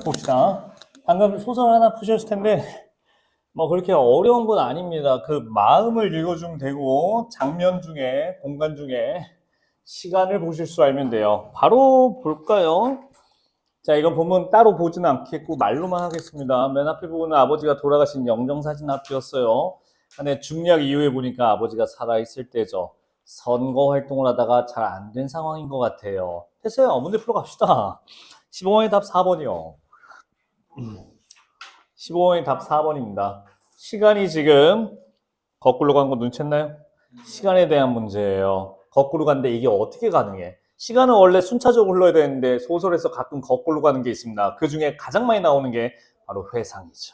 봅시다. 방금 소설 하나 푸셨을 텐데 뭐 그렇게 어려운 건 아닙니다. 그 마음을 읽어주면 되고 장면 중에 공간 중에 시간을 보실 수 알면 돼요. 바로 볼까요? 자, 이건 본문 따로 보지는 않겠고 말로만 하겠습니다. 맨 앞에 부분은 아버지가 돌아가신 영정사진 앞이었어요. 근데 중략 이후에 보니까 아버지가 살아있을 때죠. 선거 활동을 하다가 잘 안 된 상황인 것 같아요. 됐어요. 문제 풀어갑시다. 15번의 답 4번이요. 15번의 답 4번입니다. 시간이 지금 거꾸로 간 거 눈치챘나요? 시간에 대한 문제예요. 거꾸로 갔는데 이게 어떻게 가능해? 시간은 원래 순차적으로 흘러야 되는데 소설에서 가끔 거꾸로 가는 게 있습니다. 그 중에 가장 많이 나오는 게 바로 회상이죠.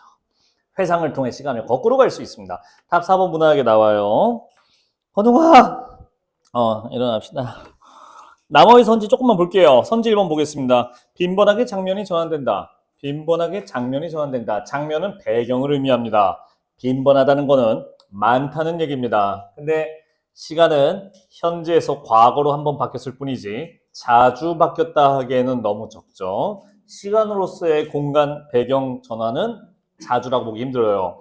회상을 통해 시간을 거꾸로 갈 수 있습니다. 답 4번 무난하게 나와요. 건우가 일어납시다. 나머지 선지 조금만 볼게요. 선지 1번 보겠습니다. 빈번하게 장면이 전환된다. 빈번하게 장면이 전환된다. 장면은 배경을 의미합니다. 빈번하다는 거는 많다는 얘기입니다. 근데 시간은 현재에서 과거로 한번 바뀌었을 뿐이지 자주 바뀌었다 하기에는 너무 적죠. 시간으로서의 공간 배경 전환은 자주라고 보기 힘들어요.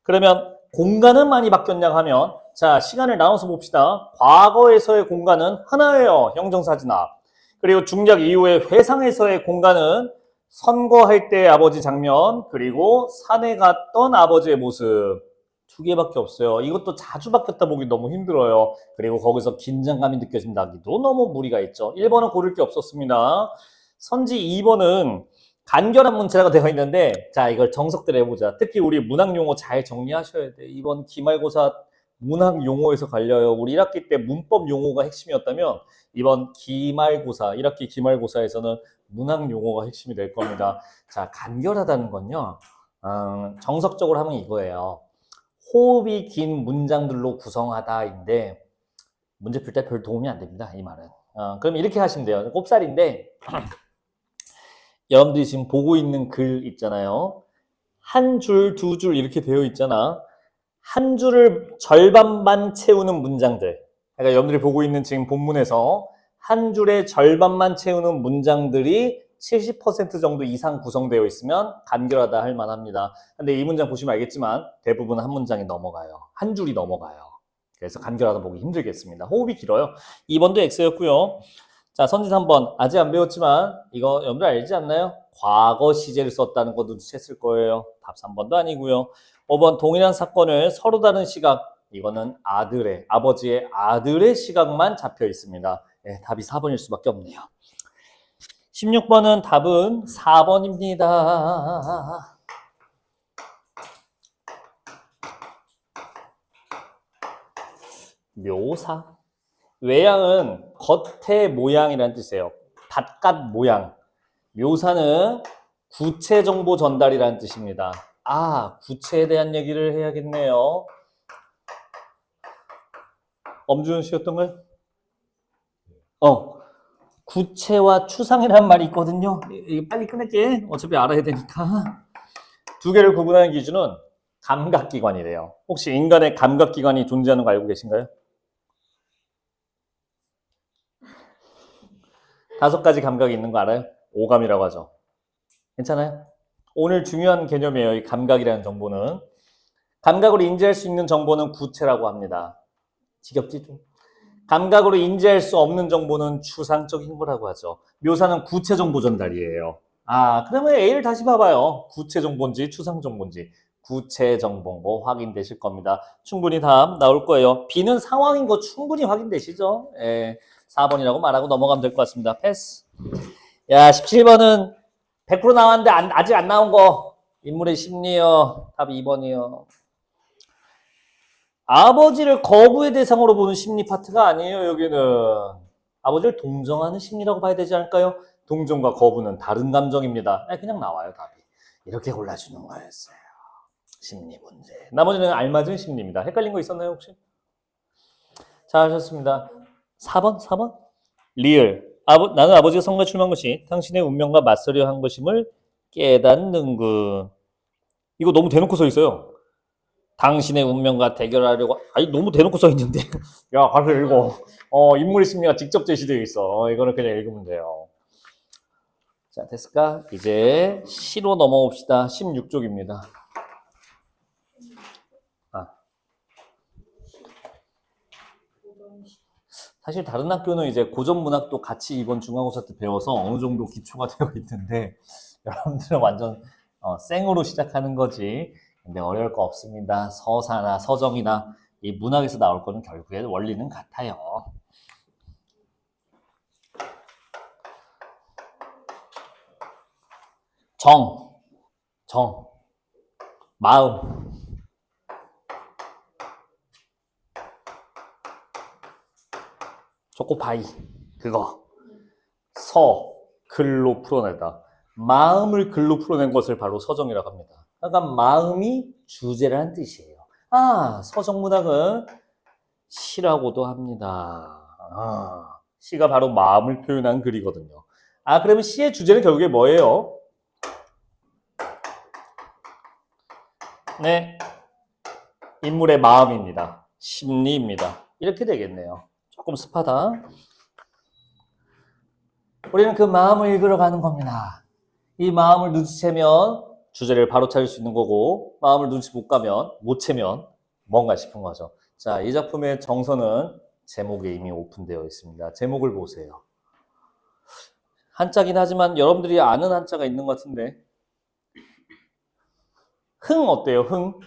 그러면 공간은 많이 바뀌었냐 하면 자, 시간을 나눠서 봅시다. 과거에서의 공간은 하나예요. 형정사진 앞. 그리고 중략 이후의 회상에서의 공간은 선거할 때 아버지 장면, 그리고 산에 갔던 아버지의 모습. 두 개밖에 없어요. 이것도 자주 바뀌었다 보기 너무 힘들어요. 그리고 거기서 긴장감이 느껴진다기도 너무 무리가 있죠. 1번은 고를 게 없었습니다. 선지 2번은 간결한 문체가 되어 있는데 자, 이걸 정석대로 해보자. 특히 우리 문학 용어 잘 정리하셔야 돼. 이번 기말고사 문학 용어에서 갈려요. 우리 1학기 때 문법 용어가 핵심이었다면 이번 기말고사, 1학기 기말고사에서는 문학 용어가 핵심이 될 겁니다. 자, 간결하다는 건요. 정석적으로 하면 이거예요. 호흡이 긴 문장들로 구성하다인데 문제 풀 때 별 도움이 안 됩니다. 이 말은. 그럼 이렇게 하시면 돼요. 꼽살인데 여러분들이 지금 보고 있는 글 있잖아요. 한 줄, 두 줄 이렇게 되어 있잖아. 한 줄을 절반만 채우는 문장들. 그러니까 여러분들이 보고 있는 지금 본문에서 한 줄의 절반만 채우는 문장들이 70% 정도 이상 구성되어 있으면 간결하다 할 만합니다. 근데 이 문장 보시면 알겠지만 대부분 한 문장이 넘어가요. 한 줄이 넘어가요. 그래서 간결하다 보기 힘들겠습니다. 호흡이 길어요. 2번도 X였고요. 자, 선지 3번. 아직 안 배웠지만 이거 여러분들 알지 않나요? 과거 시제를 썼다는 거 눈치챘을 거예요. 답 3번도 아니고요. 5번 동일한 사건을 서로 다른 시각. 이거는 아버지의 아들의 시각만 잡혀 있습니다. 네, 답이 4번일 수밖에 없네요. 16번은 답은 4번입니다. 묘사. 외양은 겉의 모양이라는 뜻이에요. 바깥 모양. 묘사는 구체 정보 전달이라는 뜻입니다. 구체에 대한 얘기를 해야겠네요. 엄준은 씨였던가요? 구체와 추상이라는 말이 있거든요. 이거 빨리 끝낼게. 어차피 알아야 되니까. 두 개를 구분하는 기준은 감각기관이래요. 혹시 인간의 감각기관이 존재하는 거 알고 계신가요? 5가지 감각이 있는 거 알아요? 오감이라고 하죠. 괜찮아요? 오늘 중요한 개념이에요. 이 감각이라는 정보는. 감각으로 인지할 수 있는 정보는 구체라고 합니다. 지겹지 좀? 감각으로 인지할 수 없는 정보는 추상적인 거라고 하죠. 묘사는 구체 정보 전달이에요. 그러면 A를 다시 봐봐요. 구체 정보인지 추상 정보인지. 구체 정보인 거 확인되실 겁니다. 충분히 답 나올 거예요. B는 상황인 거 충분히 확인되시죠? 4번이라고 말하고 넘어가면 될 것 같습니다. 패스. 야, 17번은 100% 나왔는데 아직 안 나온 거. 인물의 심리요. 답 2번이요. 아버지를 거부의 대상으로 보는 심리 파트가 아니에요, 여기는. 아버지를 동정하는 심리라고 봐야 되지 않을까요? 동정과 거부는 다른 감정입니다. 그냥 나와요, 답이. 이렇게 골라주는 거였어요. 심리 문제. 나머지는 알맞은 심리입니다. 헷갈린 거 있었나요, 혹시? 잘 하셨습니다. 4번? 리을. 나는 아버지가 선거에 출마한 것이 당신의 운명과 맞서려 한 것임을 깨닫는 것. 이거 너무 대놓고 써 있어요. 당신의 운명과 대결하려고. 아니, 너무 대놓고 써 있는데. 야, 가서 읽어. 인물의 심리가 직접 제시되어 있어. 이거는 그냥 읽으면 돼요. 자, 됐을까? 이제 시로 넘어옵시다. 16쪽입니다. 사실 다른 학교는 이제 고전 문학도 같이 이번 중간고사 때 배워서 어느 정도 기초가 되어 있는데 여러분들은 완전 생으로 시작하는 거지. 근데 어려울 거 없습니다. 서사나 서정이나 이 문학에서 나올 거는 결국에 원리는 같아요. 정, 마음. 초코파이, 그거. 글로 풀어내다. 마음을 글로 풀어낸 것을 바로 서정이라고 합니다. 그러니까 마음이 주제라는 뜻이에요. 서정문학은 시라고도 합니다. 시가 바로 마음을 표현한 글이거든요. 그러면 시의 주제는 결국에 뭐예요? 네, 인물의 마음입니다. 심리입니다. 이렇게 되겠네요. 조금 습하다. 우리는 그 마음을 읽으러 가는 겁니다. 이 마음을 눈치채면 주제를 바로 찾을 수 있는 거고, 마음을 눈치 못 채면 뭔가 싶은 거죠. 자, 이 작품의 정서는 제목에 이미 오픈되어 있습니다. 제목을 보세요. 한자긴 하지만 여러분들이 아는 한자가 있는 것 같은데. 흥 어때요? 흥?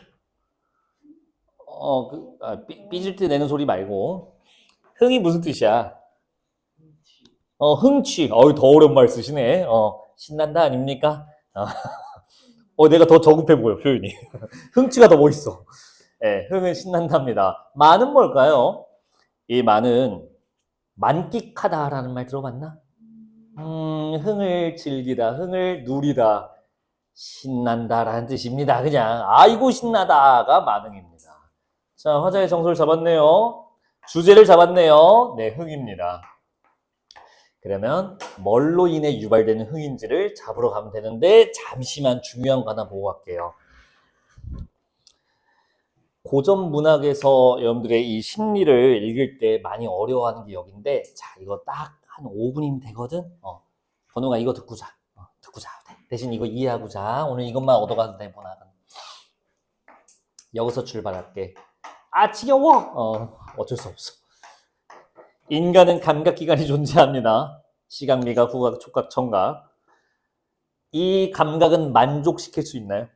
삐질 때 내는 소리 말고. 흥이 무슨 뜻이야? 흥취. 더 어려운 말 쓰시네. 신난다 아닙니까? 내가 더 저급해 보여, 표현이. 흥취가 더 멋있어. 네, 흥은 신난답니다. 만은 뭘까요? 이 만은 만끽하다라는 말 들어봤나? 흥을 즐기다, 흥을 누리다, 신난다라는 뜻입니다. 그냥 아이고 신나다가 만흥입니다. 자, 화자의 정서를 잡았네요. 주제를 잡았네요. 네, 흥입니다. 그러면 뭘로 인해 유발되는 흥인지를 잡으러 가면 되는데 잠시만 중요한 거 하나 보고 갈게요. 고전 문학에서 여러분들의 이 심리를 읽을 때 많이 어려워하는 게 여기인데, 자, 이거 딱 한 5분이면 되거든? 번호가 이거 듣고 자. 듣고 자. 대신 이거 이해하고 자. 오늘 이것만 얻어가도 돼, 번호가. 여기서 출발할게. 지겨워! 어쩔 수 없어. 인간은 감각기관이 존재합니다. 시각, 미각, 후각, 촉각, 청각. 이 감각은 만족시킬 수 있나요?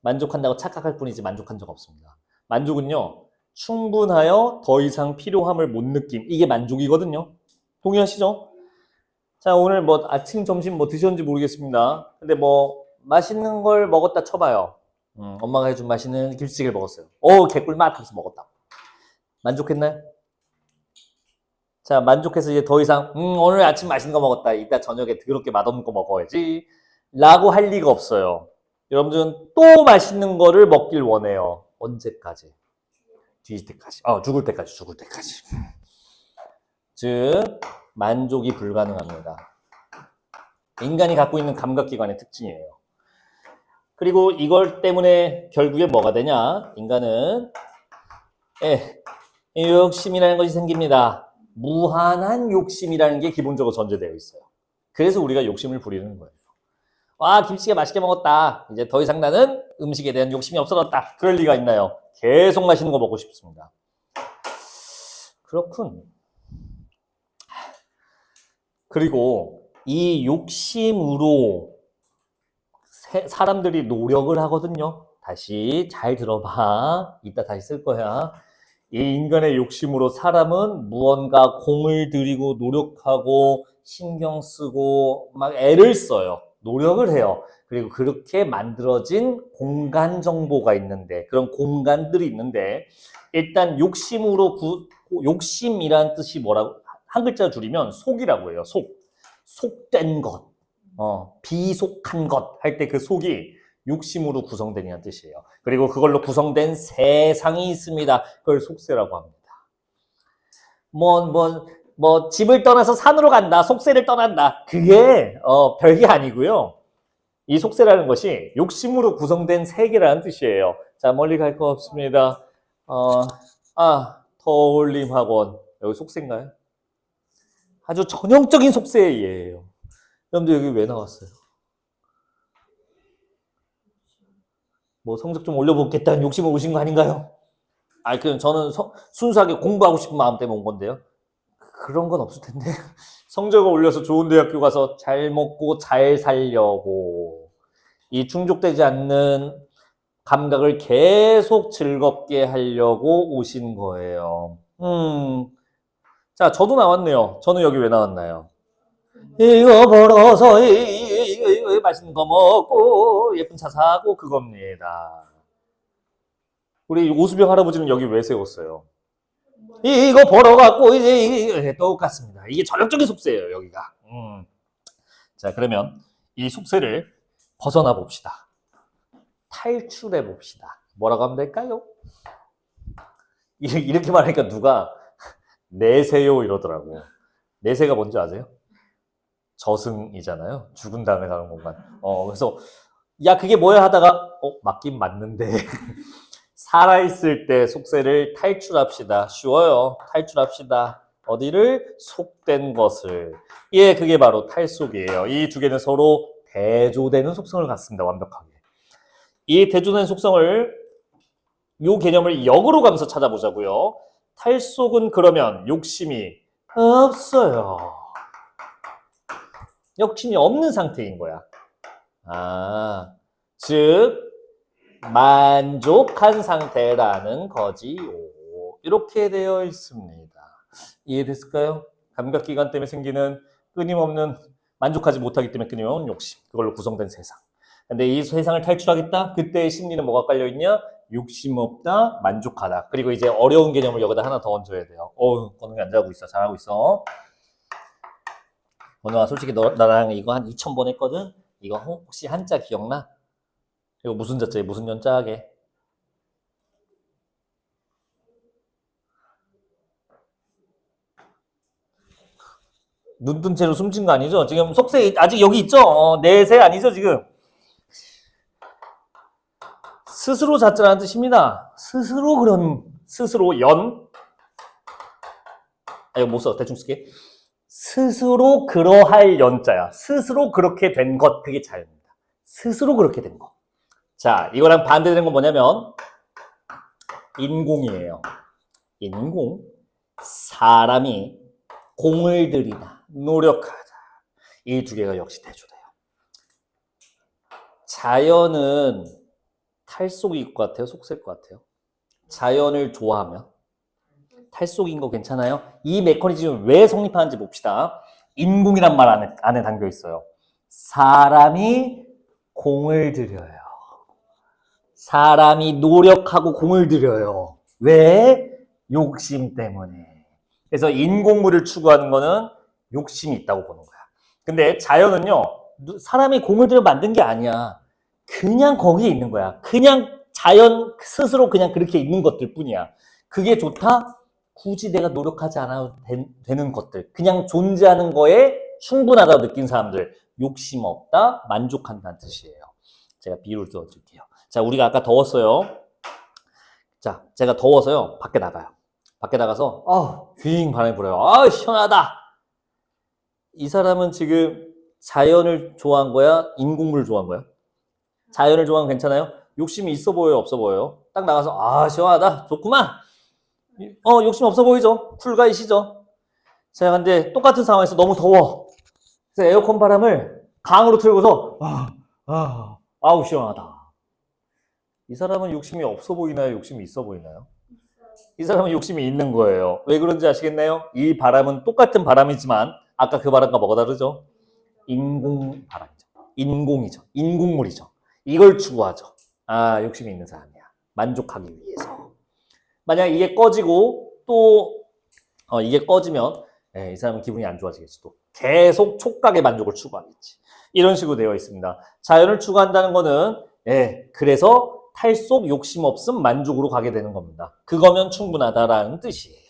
만족한다고 착각할 뿐이지 만족한 적 없습니다. 만족은요, 충분하여 더 이상 필요함을 못 느낌. 이게 만족이거든요. 동의하시죠? 자, 오늘 뭐 아침, 점심 뭐 드셨는지 모르겠습니다. 근데 뭐 맛있는 걸 먹었다 쳐봐요. 엄마가 해준 맛있는 김치찌개를 먹었어요. 개꿀맛 하면서 먹었다. 만족했나요? 자, 만족해서 이제 더 이상 오늘 아침 맛있는 거 먹었다. 이따 저녁에 더럽게 맛없는 거 먹어야지. 라고 할 리가 없어요. 여러분들은 또 맛있는 거를 먹길 원해요. 언제까지? 뒤질 때까지. 죽을 때까지. 즉, 만족이 불가능합니다. 인간이 갖고 있는 감각기관의 특징이에요. 그리고 이걸 때문에 결국에 뭐가 되냐? 인간은 욕심이라는 것이 생깁니다. 무한한 욕심이라는 게 기본적으로 전제되어 있어요. 그래서 우리가 욕심을 부리는 거예요. 김치찌개 맛있게 먹었다. 이제 더 이상 나는 음식에 대한 욕심이 없어졌다. 그럴 리가 있나요? 계속 맛있는 거 먹고 싶습니다. 그렇군. 그리고 이 욕심으로 사람들이 노력을 하거든요. 다시 잘 들어봐. 이따 다시 쓸 거야. 이 인간의 욕심으로 사람은 무언가 공을 들이고 노력하고 신경 쓰고 막 애를 써요. 노력을 해요. 그리고 그렇게 만들어진 공간 정보가 있는데, 그런 공간들이 있는데, 일단 욕심이란 뜻이 뭐라고? 한 글자 줄이면 속이라고 해요. 속된 것, 비속한 것 할 때 그 속이 욕심으로 구성되는 뜻이에요. 그리고 그걸로 구성된 세상이 있습니다. 그걸 속세라고 합니다. 집을 떠나서 산으로 간다, 속세를 떠난다. 그게 별게 아니고요. 이 속세라는 것이 욕심으로 구성된 세계라는 뜻이에요. 자, 멀리 갈 거 없습니다. 더올림학원. 여기 속세인가요? 아주 전형적인 속세의 예예요. 여러분들 여기 왜 나왔어요? 뭐 성적 좀 올려보겠다는 욕심을 오신 거 아닌가요? 그럼 저는 순수하게 공부하고 싶은 마음 때문에 온 건데요. 그런 건 없을 텐데. 성적을 올려서 좋은 대학교 가서 잘 먹고 잘 살려고 이 충족되지 않는 감각을 계속 즐겁게 하려고 오신 거예요. 자, 저도 나왔네요. 저는 여기 왜 나왔나요? 이거 벌어서 이거 맛있는 거 먹고 예쁜 차 사고 그겁니다. 우리 오수병 할아버지는 여기 왜 세웠어요? 이거 벌어갖고 이제 똑같습니다. 이게 전형적인 속세예요, 여기가. 자, 그러면 이 속세를 벗어나 봅시다. 탈출해 봅시다. 뭐라고 하면 될까요? 이렇게 말하니까 누가 내세요 이러더라고. 내세가 뭔지 아세요? 저승이잖아요. 죽은 다음에 가는 공간. 그래서 야 그게 뭐야 하다가 맞긴 맞는데 살아있을 때 속세를 탈출합시다. 쉬워요. 탈출합시다. 어디를? 속된 것을. 예, 그게 바로 탈속이에요. 이 두 개는 서로 대조되는 속성을 갖습니다. 완벽하게. 이 대조되는 속성을 요 개념을 역으로 가면서 찾아보자고요. 탈속은 그러면 욕심이 없어요. 욕심이 없는 상태인 거야. 즉 만족한 상태라는 거지요. 이렇게 되어 있습니다. 이해됐을까요? 감각기관 때문에 생기는 끊임없는 만족하지 못하기 때문에 끊임없는 욕심. 그걸로 구성된 세상. 근데 이 세상을 탈출하겠다? 그때의 심리는 뭐가 깔려있냐? 욕심 없다, 만족하다. 그리고 이제 어려운 개념을 여기다 하나 더 얹어야 돼요. 건웅이 안 잘하고 있어. 잘하고 있어. 건웅아, 솔직히 나랑 이거 한 2000번 했거든? 이거 혹시 한자 기억나? 이거 무슨 자자에 무슨 연자하게? 눈 뜬 채로 숨진 거 아니죠? 지금 속세 아직 여기 있죠? 내세 아니죠 지금? 스스로 자자라는 뜻입니다. 스스로 스스로 이거 못 써. 대충 쓸게. 스스로 그러할 연자야. 스스로 그렇게 된 것, 그게 자입니다. 스스로 그렇게 된 것. 자, 이거랑 반대되는 건 뭐냐면 인공이에요. 인공. 사람이 공을 들이다, 노력하다. 이 두 개가 역시 대조돼요. 자연은 탈속일 것 같아요? 속세일 것 같아요? 자연을 좋아하면 탈속인 거 괜찮아요? 이 메커니즘을 왜 성립하는지 봅시다. 인공이란 말 안에 담겨 있어요. 사람이 공을 들여요. 사람이 노력하고 공을 들여요. 왜? 욕심 때문에. 그래서 인공물을 추구하는 거는 욕심이 있다고 보는 거야. 근데 자연은요, 사람이 공을 들여 만든 게 아니야. 그냥 거기에 있는 거야. 그냥 자연 스스로 그냥 그렇게 있는 것들 뿐이야. 그게 좋다? 굳이 내가 노력하지 않아도 되는 것들. 그냥 존재하는 거에 충분하다고 느낀 사람들. 욕심 없다, 만족한다는 뜻이에요. 제가 비유를 들어드릴게요. 자, 우리가 아까 더웠어요. 자, 제가 더워서요, 밖에 나가요. 밖에 나가서, 휘잉 바람이 불어요. 시원하다! 이 사람은 지금 자연을 좋아한 거야? 인공물을 좋아한 거야? 자연을 좋아하면 괜찮아요? 욕심이 있어 보여요? 없어 보여요? 딱 나가서 시원하다, 좋구만. 욕심 없어 보이죠? 쿨가이시죠? 자, 근데 똑같은 상황에서 너무 더워. 그래서 에어컨 바람을 강으로 틀고서 아우 시원하다. 이 사람은 욕심이 없어 보이나요? 욕심이 있어 보이나요? 이 사람은 욕심이 있는 거예요. 왜 그런지 아시겠나요? 이 바람은 똑같은 바람이지만 아까 그 바람과 뭐가 다르죠? 인공 바람이죠. 인공이죠. 인공물이죠. 이걸 추구하죠. 욕심이 있는 사람이야. 만족하기 위해서. 만약 이게 꺼지고 또 이게 꺼지면 이 사람은 기분이 안 좋아지겠지. 또 계속 촉각의 만족을 추구하겠지. 이런 식으로 되어 있습니다. 자연을 추구한다는 거는 그래서 탈속, 욕심 없음, 만족으로 가게 되는 겁니다. 그거면 충분하다라는 뜻이에요.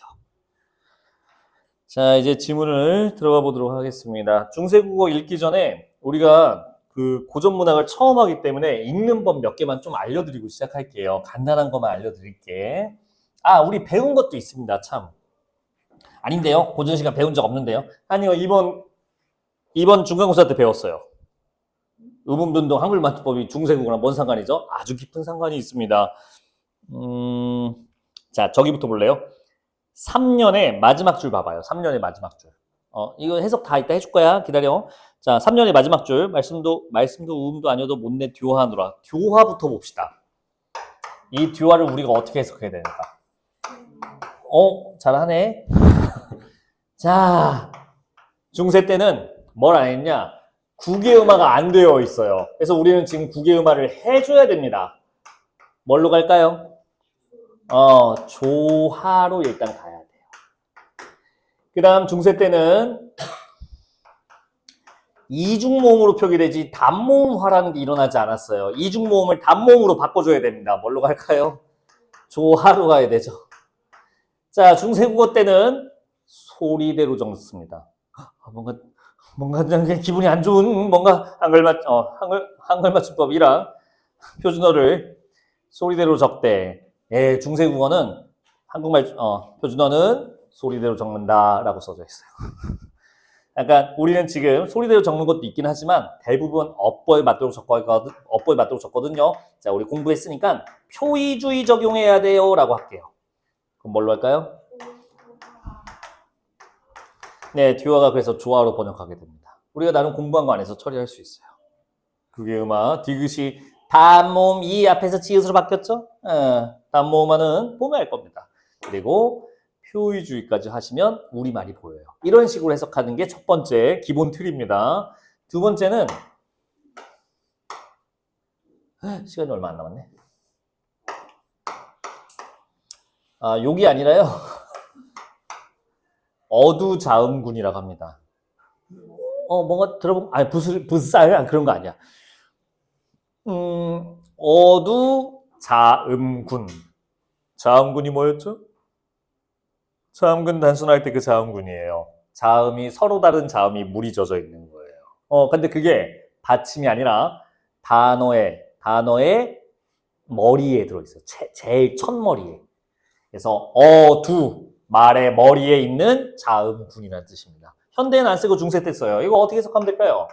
자, 이제 지문을 들어가 보도록 하겠습니다. 중세국어 읽기 전에 우리가 그 고전 문학을 처음 하기 때문에 읽는 법 몇 개만 좀 알려드리고 시작할게요. 간단한 것만 알려드릴게. 아, 우리 배운 것도 있습니다. 참. 아닌데요? 고전 시간 배운 적 없는데요? 아니요, 이번 중간고사 때 배웠어요. 의문변동 한글맞춤법이 중세국어랑 뭔 상관이죠? 아주 깊은 상관이 있습니다. 자, 저기부터 볼래요? 3년의 마지막 줄 봐봐요. 3년의 마지막 줄. 이거 해석 다 이따 해줄 거야. 기다려. 자, 3년의 마지막 줄. 말씀도 우음도 아니어도 못내 듀화하노라. 듀화부터 봅시다. 이 듀화를 우리가 어떻게 해석해야 되는가? 잘하네. 자, 중세 때는 뭘 안 했냐? 국외음화가 안 되어 있어요. 그래서 우리는 지금 국외음화를 해줘야 됩니다. 뭘로 갈까요? 조하로 일단 가야 돼요. 그 다음 중세 때는 이중모음으로 표기되지 단모음화라는 게 일어나지 않았어요. 이중모음을 단모음으로 바꿔줘야 됩니다. 뭘로 갈까요? 조하로 가야 되죠. 자, 중세국어 때는 소리대로 적습니다. 뭔가 그냥 기분이 안 좋은 뭔가 한글 맞춤법이랑 표준어를 소리대로 적대. 예, 중세국어는 표준어는 소리대로 적는다라고 써져 있어요. 약간 우리는 지금 소리대로 적는 것도 있긴 하지만 대부분 어법에 맞도록 적거든요. 자, 우리 공부했으니까 표의주의 적용해야 돼요라고 할게요. 그럼 뭘로 할까요? 네, 듀화가 그래서 조화로 번역하게 됩니다. 우리가 나름 공부한 거 안에서 처리할 수 있어요. 그게 디귿이 단모음 이 앞에서 지읒으로 바뀌었죠? 단모음화는 보면 알 겁니다. 그리고 표의주의까지 하시면 우리말이 보여요. 이런 식으로 해석하는 게 첫 번째 기본 틀입니다. 두 번째는 시간이 얼마 안 남았네. 욕이 아니라요. 어두자음군이라고 합니다. 뭔가 들어보면 붓살 그런 거 아니야. 어두자음군. 자음군이 뭐였죠? 자음군 단순할 때 그 자음군이에요. 자음이 서로 다른 자음이 물이 젖어 있는 거예요. 근데 그게 받침이 아니라 단어의 머리에 들어있어요. 제일 첫머리에. 그래서 말의 머리에 있는 자음군이라는 뜻입니다. 현대는 안 쓰고 중세 때 써요. 이거 어떻게 해석하면 될까요?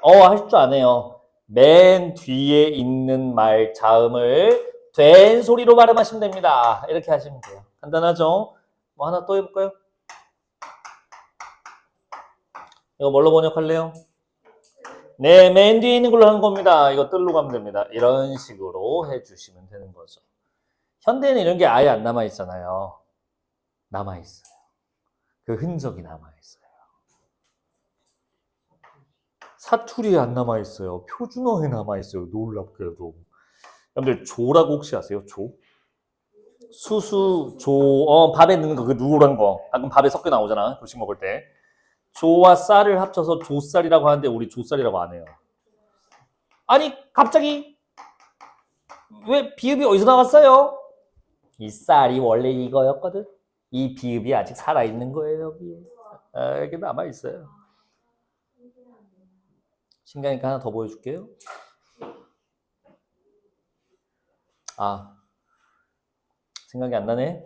하실 줄 아네요. 맨 뒤에 있는 말 자음을 된 소리로 발음하시면 됩니다. 이렇게 하시면 돼요. 간단하죠? 뭐 하나 또 해볼까요? 이거 뭘로 번역할래요? 네, 맨 뒤에 있는 걸로 하는 겁니다. 이거 뜰로 가면 됩니다. 이런 식으로 해주시면 되는 거죠. 현대는 이런 게 아예 안 남아있잖아요. 남아있어요. 그 흔적이 남아있어요. 사투리에 안 남아있어요. 표준어에 남아있어요. 놀랍게도. 여러분들 조라고 혹시 아세요? 조? 수수, 조, 밥에 넣는 거, 그 누런 거. 가끔 밥에 섞여 나오잖아. 조식 먹을 때. 조와 쌀을 합쳐서 조쌀이라고 하는데 우리 조쌀이라고 안 해요. 아니, 갑자기 왜 비읍이 어디서 나왔어요? 이 쌀이 원래 이거였거든. 이 비읍이 아직 살아있는 거예요, 여기에. 이렇게 남아있어요. 신기하니까 하나 더 보여줄게요. 생각이 안 나네.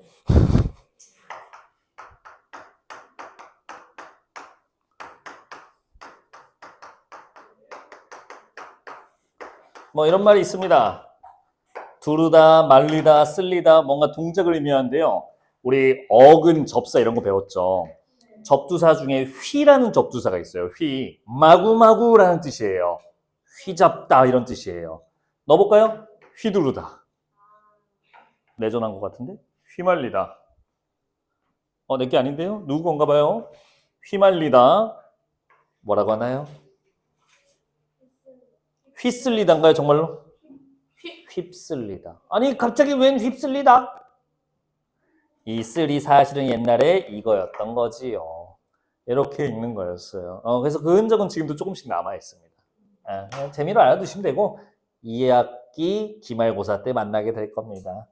뭐 이런 말이 있습니다. 두르다, 말리다, 쓸리다 뭔가 동작을 의미하는데요. 우리 어근, 접사 이런 거 배웠죠. 접두사 중에 휘라는 접두사가 있어요. 휘. 마구마구라는 뜻이에요. 휘잡다 이런 뜻이에요. 넣어볼까요? 휘두르다. 내전한 것 같은데? 휘말리다. 내게 아닌데요? 누구 건가 봐요? 휘말리다. 뭐라고 하나요? 휘쓸리다인가요, 정말로? 휩쓸리다. 아니, 갑자기 웬 휩쓸리다? 이 쓸이 사실은 옛날에 이거였던 거지요. 이렇게 읽는 거였어요. 그래서 그 흔적은 지금도 조금씩 남아있습니다. 그냥 재미로 알아두시면 되고 2학기 기말고사 때 만나게 될 겁니다.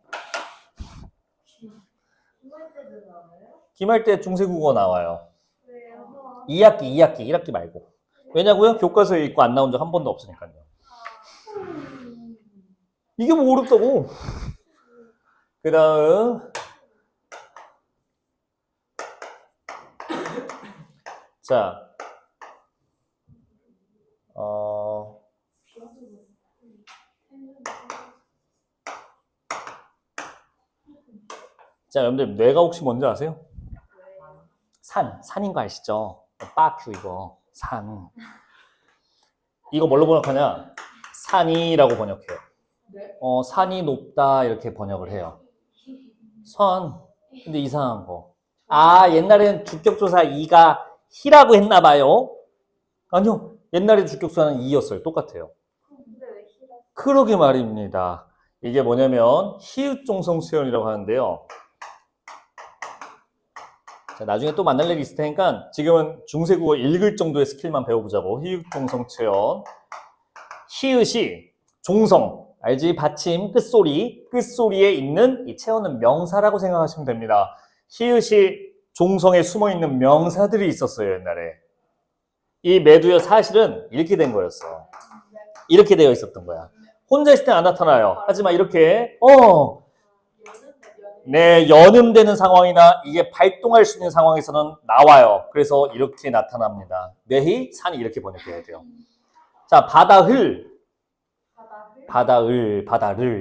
기말 때 중세국어 나와요. 2학기, 1학기 말고. 왜냐고요? 교과서에 있고 안 나온 적 한 번도 없으니까요. 이게 뭐 어렵다고. 그 다음 자 자, 여러분들 뇌가 혹시 뭔지 아세요? 산인 거 아시죠? 빠큐 이거 산. 이거 뭘로 번역하냐? 산이라고 번역해요. 산이 높다 이렇게 번역을 해요. 선. 근데 이상한 거. 옛날에는 주격조사 이가 히라고 했나 봐요. 아니요. 옛날에 주격조사는 이였어요. 똑같아요. 그러게 말입니다. 이게 뭐냐면 히읗종성체언이라고 하는데요. 자, 나중에 또 만날 일이 있을 테니까 지금은 중세국어 읽을 정도의 스킬만 배워보자고. 히읗종성체언. 히읗이 종성, 알지? 받침, 끝소리에 있는 이 체언은 명사라고 생각하시면 됩니다. 히읗이 종성에 숨어있는 명사들이 있었어요, 옛날에. 이 매두어 사실은 이렇게 된 거였어. 이렇게 되어 있었던 거야. 혼자 있을 때 안 나타나요. 하지만 이렇게 네, 연음되는 상황이나 이게 발동할 수 있는 상황에서는 나와요. 그래서 이렇게 나타납니다. 매희, 산이 이렇게 번역해야 돼요. 자, 바다를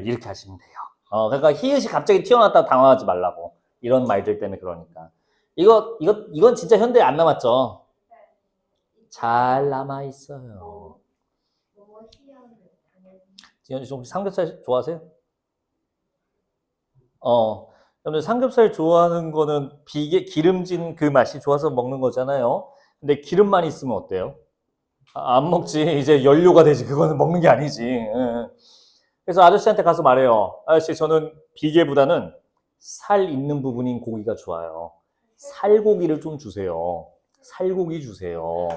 이렇게 하시면 돼요. 그러니까 히읗이 갑자기 튀어나왔다고 당황하지 말라고. 이런 말들 때문에 그러니까. 이건 진짜 현대에 안 남았죠? 잘 남아있어요. 지현이 좀 삼겹살 좋아하세요? 여러분들 삼겹살 좋아하는 거는 기름진 그 맛이 좋아서 먹는 거잖아요. 근데 기름만 있으면 어때요? 안 먹지. 이제 연료가 되지. 그거는 먹는 게 아니지. 그래서 아저씨한테 가서 말해요. 아저씨, 저는 비계보다는 살 있는 부분인 고기가 좋아요. 살고기를 좀 주세요. 살고기 주세요.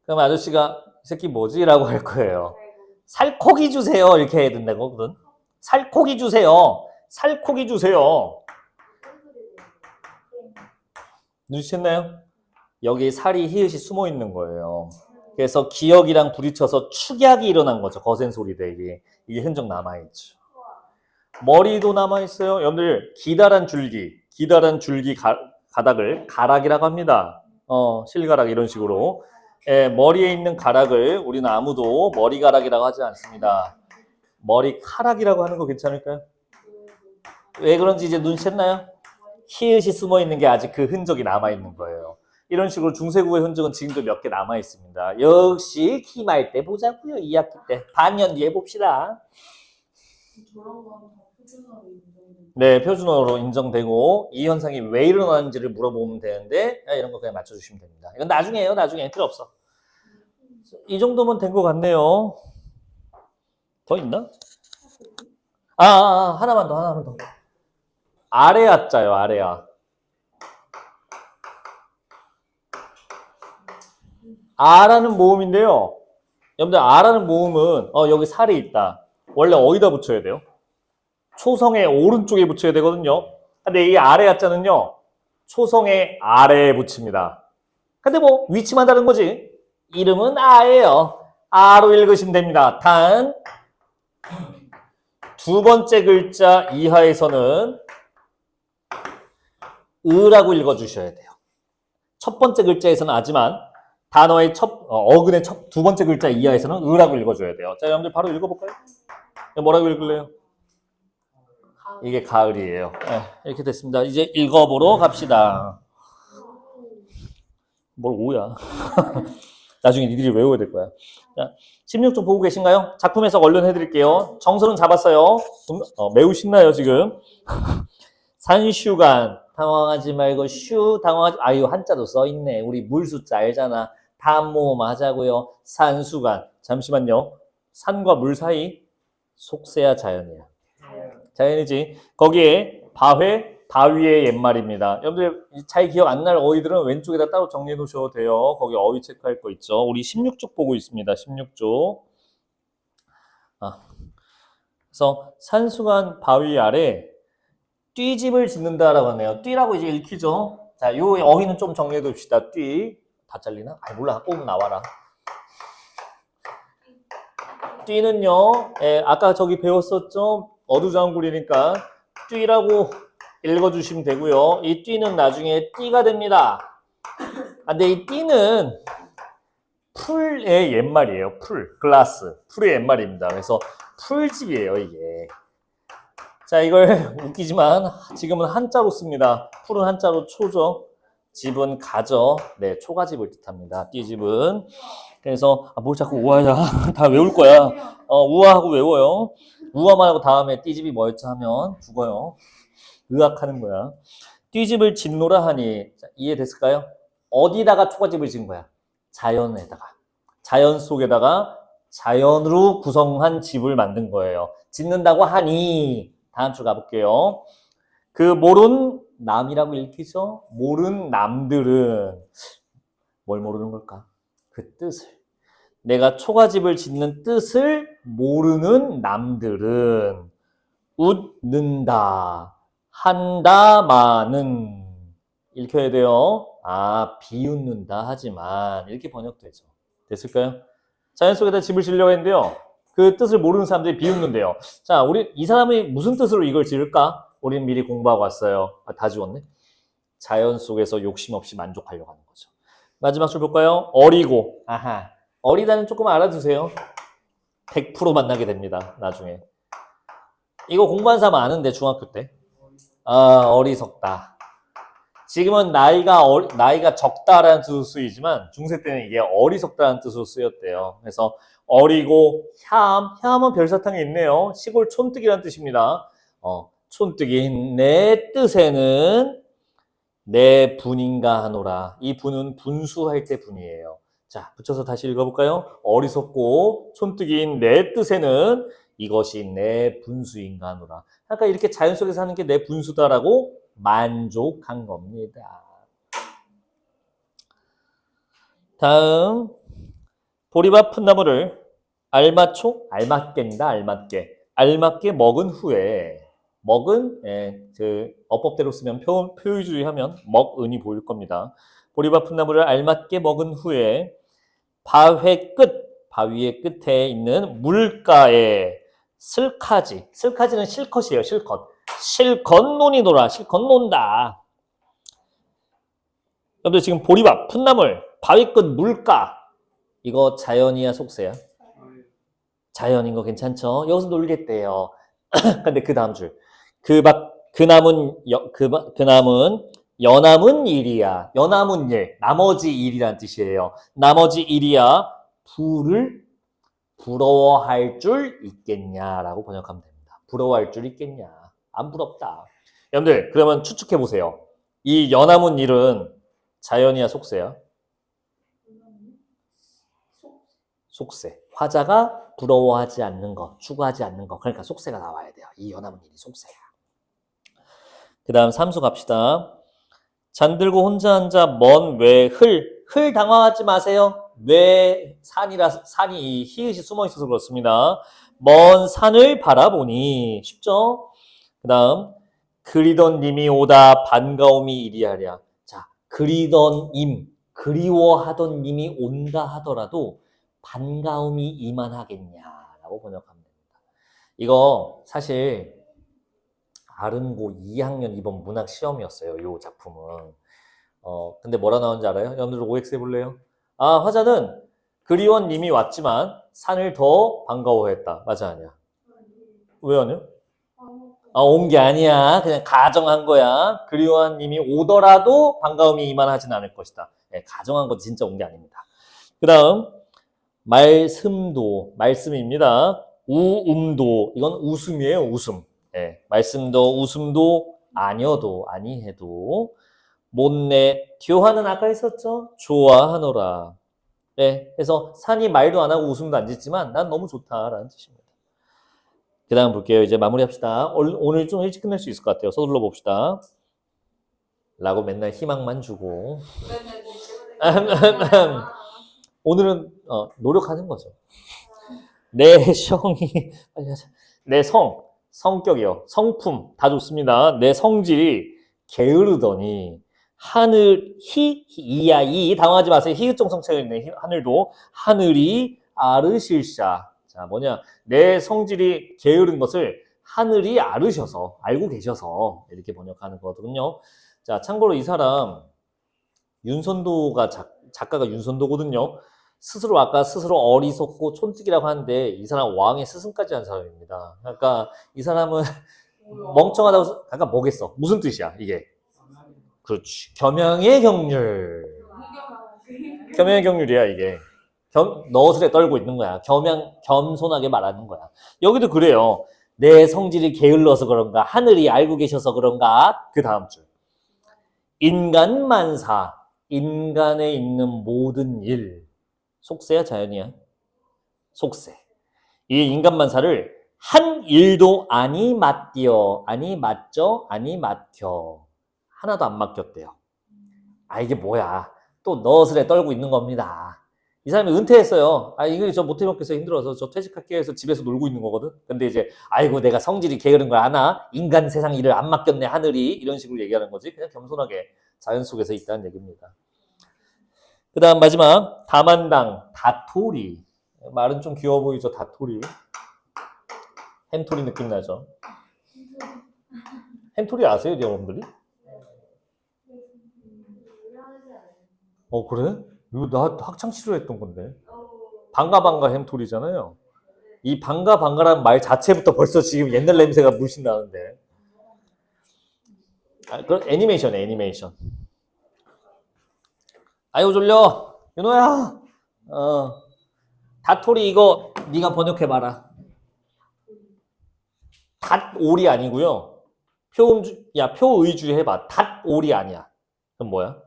그럼 아저씨가 이 새끼 뭐지? 라고 할 거예요. 살코기 주세요. 이렇게 해야 된다거든. 살코기 주세요. 살코기 주세요. 눈치챘나요? 여기 살이 히읗이 숨어 있는 거예요. 그래서 기억이랑 부딪혀서 축약이 일어난 거죠. 거센 소리 대기. 이게 흔적 남아있죠. 머리도 남아있어요. 여러분들 기다란 줄기 가닥을 가락이라고 합니다. 실가락 이런 식으로. 머리에 있는 가락을 우리는 아무도 머리가락이라고 하지 않습니다. 머리카락이라고 하는 거 괜찮을까요? 왜 그런지 이제 눈치챘나요? 히읗이 숨어 있는 게 아직 그 흔적이 남아 있는 거예요. 이런 식으로 중세국어의 흔적은 지금도 몇 개 남아 있습니다. 역시 기말 때 보자고요. 2학기 때. 반년 뒤에 봅시다. 네, 표준어로 인정되고 이 현상이 왜 일어나는지를 물어보면 되는데 이런 거 그냥 맞춰주시면 됩니다. 이건 나중에요. 나중에 필요 없어. 이 정도면 된 것 같네요. 더 있나? 하나만 더. 아래아자요, 아래아. 아라는 모음인데요. 여러분들 아라는 모음은 여기 살이 있다. 원래 어디다 붙여야 돼요? 초성의 오른쪽에 붙여야 되거든요. 근데 이 아래아자는요. 초성의 아래에 붙입니다. 근데 뭐 위치만 다른 거지. 이름은 아예요. 아로 읽으시면 됩니다. 단 두 번째 글자 이하에서는 으라고 읽어주셔야 돼요. 첫 번째 글자에서는 아지만 단어의 어근의 두 번째 글자 이하에서는 으라고 읽어줘야 돼요. 자, 여러분들 바로 읽어볼까요? 뭐라고 읽을래요? 이게 가을이에요. 네, 이렇게 됐습니다. 이제 읽어보러 갑시다. 뭘 오야? 나중에 니들이 외워야 될 거야. 자, 16쪽 보고 계신가요? 작품 해석 얼른 해드릴게요. 정설은 잡았어요. 매우 신나요 지금. 산슈간 당황하지 말고 당황하지 한자도 써있네. 우리 물숫자 알잖아. 다음 모음 하자고요. 산수간. 잠시만요. 산과 물 사이 속세야 자연이야. 자연이지. 거기에 바위의 옛말입니다. 여러분들 잘 기억 안 날 어휘들은 왼쪽에다 따로 정리해 놓으셔도 돼요. 거기 어휘 체크할 거 있죠. 우리 16쪽 보고 있습니다. 16쪽. 그래서 산수간 바위 아래 띠집을 짓는다라고 하네요. 띠라고 이제 읽히죠. 자, 요 어휘는 좀 정리해 둡시다. 띠. 다 잘리나? 아니, 몰라. 뽑으면 나와라. 띠는요, 아까 저기 배웠었죠? 어두장굴이니까 띠라고 읽어주시면 되고요. 이 띠는 나중에 띠가 됩니다. 근데 이 띠는 풀의 옛말이에요. 풀, 글라스. 풀의 옛말입니다. 그래서 풀집이에요, 이게. 자, 이걸 웃기지만 지금은 한자로 씁니다. 풀은 한자로 초죠. 집은 가죠. 네, 초가집을 뜻합니다. 띠집은. 그래서 뭘 자꾸 우아야. 다 외울 거야. 우아하고 외워요. 우아만 하고 다음에 띠집이 뭐였죠 하면 죽어요. 의학하는 거야. 띠집을 짓노라 하니 자, 이해됐을까요? 어디다가 초가집을 짓는 거야? 자연에다가. 자연 속에다가 자연으로 구성한 집을 만든 거예요. 짓는다고 하니 다음 주 가볼게요. 그 모른 남이라고 읽히죠? 모른 남들은 뭘 모르는 걸까? 그 뜻을. 내가 초가집을 짓는 뜻을 모르는 남들은 웃는다, 한다마는 읽혀야 돼요. 비웃는다 하지만 이렇게 번역되죠. 됐을까요? 자연 속에다 집을 지으려고 했는데요. 그 뜻을 모르는 사람들이 비웃는데요. 자, 우리 이 사람이 무슨 뜻으로 이걸 지을까? 우리는 미리 공부하고 왔어요. 다 지웠네. 자연 속에서 욕심 없이 만족하려고 하는 거죠. 마지막 줄 볼까요? 어리고. 아하. 어리다는 조금 알아두세요. 100% 만나게 됩니다. 나중에. 이거 공부한 사람 아는데 중학교 때. 어리석다. 지금은 나이가 적다라는 뜻으로 쓰이지만 중세 때는 이게 어리석다라는 뜻으로 쓰였대요. 그래서 어리고 햄은 별사탕에 있네요. 시골 촌뜨기라는 뜻입니다. 촌뜨기 내 뜻에는 내 분인가 하노라. 이 분은 분수할 때 분이에요. 자, 붙여서 다시 읽어볼까요? 어리석고 촌뜨기인 내 뜻에는 이것이 내 분수인가 하노라. 그러니까 이렇게 자연 속에서 하는 게 내 분수다라고 만족한 겁니다. 다음 보리밥 푼나물을 알맞게입니다. 알맞게 먹은 후에 먹은 그 어법대로 쓰면 표의주의 하면 먹은이 보일 겁니다. 보리밥 푼나물을 알맞게 먹은 후에 바위의 끝에 있는 물가에 슬카지는 실컷이에요. 실컷 논이노라. 실컷 논다. 여러분들 지금 보리밥, 풋나물, 바위 끝 물가 이거 자연이야 속세야? 자연인 거 괜찮죠? 여기서 놀겠대요. 근데 그 다음 줄 그 남은 여남은 일이야. 여남은 일, 나머지 일이란 뜻이에요. 나머지 일이야 부를 부러워할 줄 있겠냐라고 번역하면 됩니다. 부러워할 줄 있겠냐? 안 부럽다. 여러분들 그러면 추측해 보세요. 이 여남은 일은 자연이야 속세야? 속세. 화자가 부러워하지 않는 거, 추구하지 않는 거. 그러니까 속세가 나와야 돼요. 이 여남은 일이 속세야. 그 다음 삼수 갑시다. 잠들고 혼자 앉아 먼 외 흘 당황하지 마세요. 왜 산이 히읗이 숨어 있어서 그렇습니다. 먼 산을 바라보니 쉽죠? 그 다음 그리던 님이 오다 반가움이 이리하랴. 자, 그리워하던 님이 온다 하더라도 반가움이 이만하겠냐라고 번역하면 됩니다. 이거 사실 아른고 2학년 이번 문학 시험이었어요. 이 작품은. 근데 뭐라 나오는지 알아요? 여러분들 OX 해볼래요? 화자는 그리운 님이 왔지만 산을 더 반가워했다. 맞아 아니야? 왜 아니야? 온 게 아니야. 그냥 가정한 거야. 그리운 님이 오더라도 반가움이 이만하진 않을 것이다. 네, 가정한 거 진짜 온 게 아닙니다. 그 다음 말씀입니다. 우음도 이건 웃음이에요. 웃음. 네, 말씀도 웃음도 아니어도 아니해도 못내 교화는 아까 했었죠? 좋아하노라. 네, 그래서 산이 말도 안 하고 웃음도 안 짓지만 난 너무 좋다라는 뜻입니다. 그 다음 볼게요. 이제 마무리합시다. 오늘 좀 일찍 끝낼 수 있을 것 같아요. 서둘러 봅시다. 라고 맨날 희망만 주고 오늘은 노력하는 거죠. 내 성이 빨리 하자. 내 성격이요. 성품 다 좋습니다. 내 성질이 게으르더니 하늘 이야 이 당황하지 마세요. 히읗종 성체가 있네. 하늘도 하늘이 아르실샤. 자 뭐냐 내 성질이 게으른 것을 하늘이 아르셔서 알고 계셔서 이렇게 번역하는 거거든요. 자 참고로 이 사람 윤선도가 작가가 윤선도거든요. 스스로 아까 스스로 어리석고 촌뜨기라고 하는데 이 사람 왕의 스승까지 한 사람입니다. 그러니까 이 사람은 멍청하다고 약간 뭐겠어? 무슨 뜻이야 이게? 그렇지. 겸양의 경률. 겸양의 경률이야 이게. 너스레 떨고 있는 거야. 겸손하게 말하는 거야. 여기도 그래요. 내 성질이 게을러서 그런가 하늘이 알고 계셔서 그런가 그 다음 줄. 인간만사. 인간에 있는 모든 일. 속세야 자연이야? 속세. 이 인간만사를 한 일도 아니 맡디어. 아니 맡죠? 아니 맡겨. 하나도 안 맡겼대요. 아 이게 뭐야. 또 너스레 떨고 있는 겁니다. 이 사람이 은퇴했어요. 아 이거 저 못해 먹겠어 힘들어서 저 퇴직할게요 해서 집에서 놀고 있는 거거든. 근데 이제 아이고 내가 성질이 게으른 걸 아나? 인간 세상 일을 안 맡겼네 하늘이. 이런 식으로 얘기하는 거지. 그냥 겸손하게 자연 속에서 있다는 얘기입니다. 그 다음 마지막 다만당 다토리. 말은 좀 귀여워 보이죠. 다토리. 햄토리 느낌 나죠. 햄토리 아세요 여러분들이? 그래? 이거 나 학창 시절에 했던 건데. 방가방가 햄토리잖아요. 이 방가방가라는 말 자체부터 벌써 지금 옛날 냄새가 물씬 나는데. 아, 그건 애니메이션이야, 애니메이션. 아이고 졸려. 윤호야. 다토리 이거 네가 번역해봐라. 닷오리 아니고요. 표의주 해봐. 닷오리 아니야. 그럼 뭐야?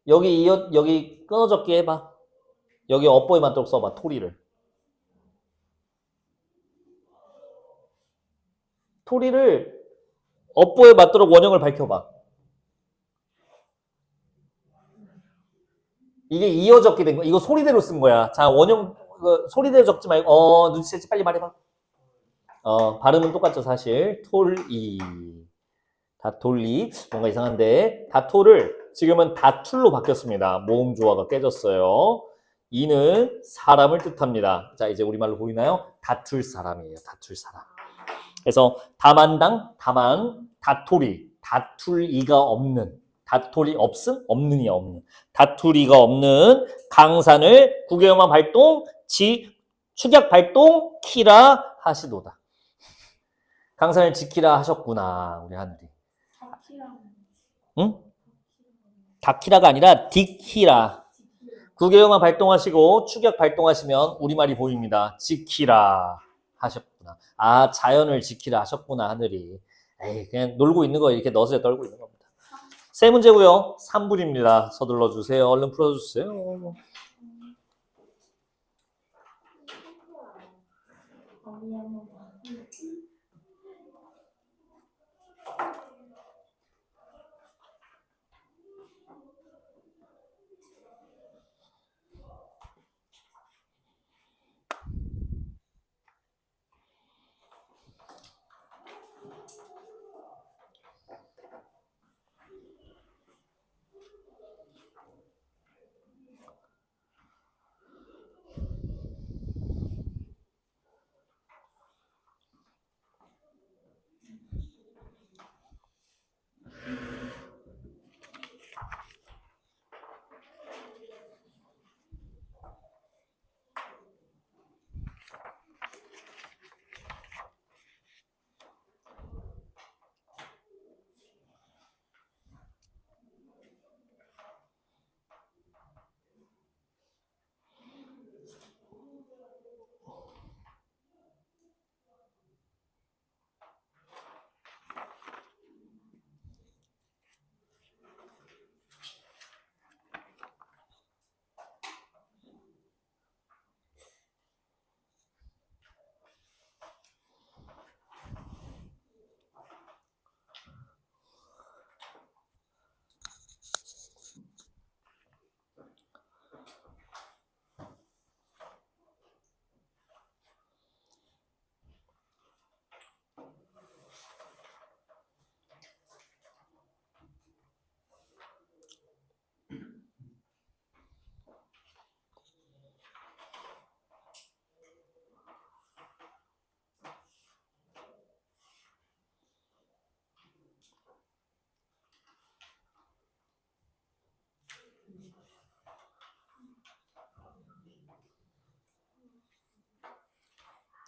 여기 끊어적기 해봐. 여기 업보에 맞도록 써봐. 토리를. 토리를 업보에 맞도록 원형을 밝혀봐. 이게 이어 적게 된 거. 이거 소리대로 쓴 거야. 자, 원형 소리대로 적지 말고 눈치채지 빨리 말해봐. 발음은 똑같죠, 사실. 톨이. 다톨리. 뭔가 이상한데. 다톨을 지금은 다툴로 바뀌었습니다. 모음 조화가 깨졌어요. 이는 사람을 뜻합니다. 자, 이제 우리말로 보이나요? 다툴 사람이에요. 다툴 사람. 그래서 다만당, 다만, 다토리, 다툴이가 없는, 다토리 없음, 없는이야 없는, 다투리가 없는 강산을 국외영화 발동, 축약 발동, 키라 하시도다. 강산을 지키라 하셨구나 우리 하늘이. 응? 다키라가 아니라 딕히라. 국외영화 발동하시고 축약 발동하시면 우리말이 보입니다. 지키라 하셨구나. 아 자연을 지키라 하셨구나 하늘이. 에이 그냥 놀고 있는 거 이렇게 너스레 떨고 있는 겁니다. 세 문제고요. 3분입니다. 서둘러 주세요. 얼른 풀어주세요.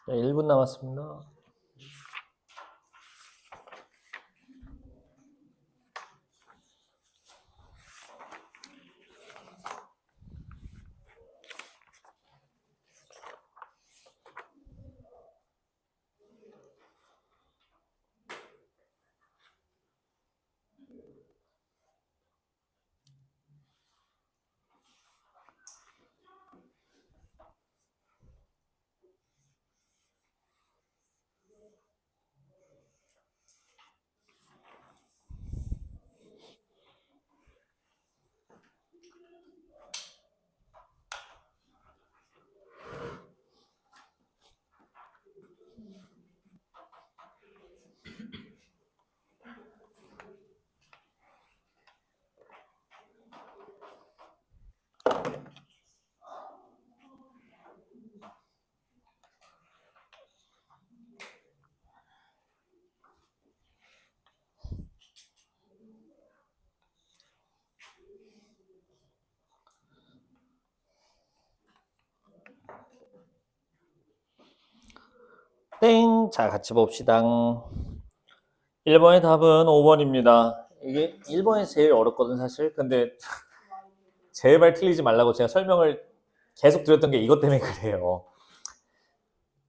자, 1분 남았습니다. 땡! 자, 같이 봅시다. 1번의 답은 5번입니다. 이게 1번이 제일 어렵거든, 사실. 근데 제발 틀리지 말라고 제가 설명을 계속 드렸던 게 이것 때문에 그래요.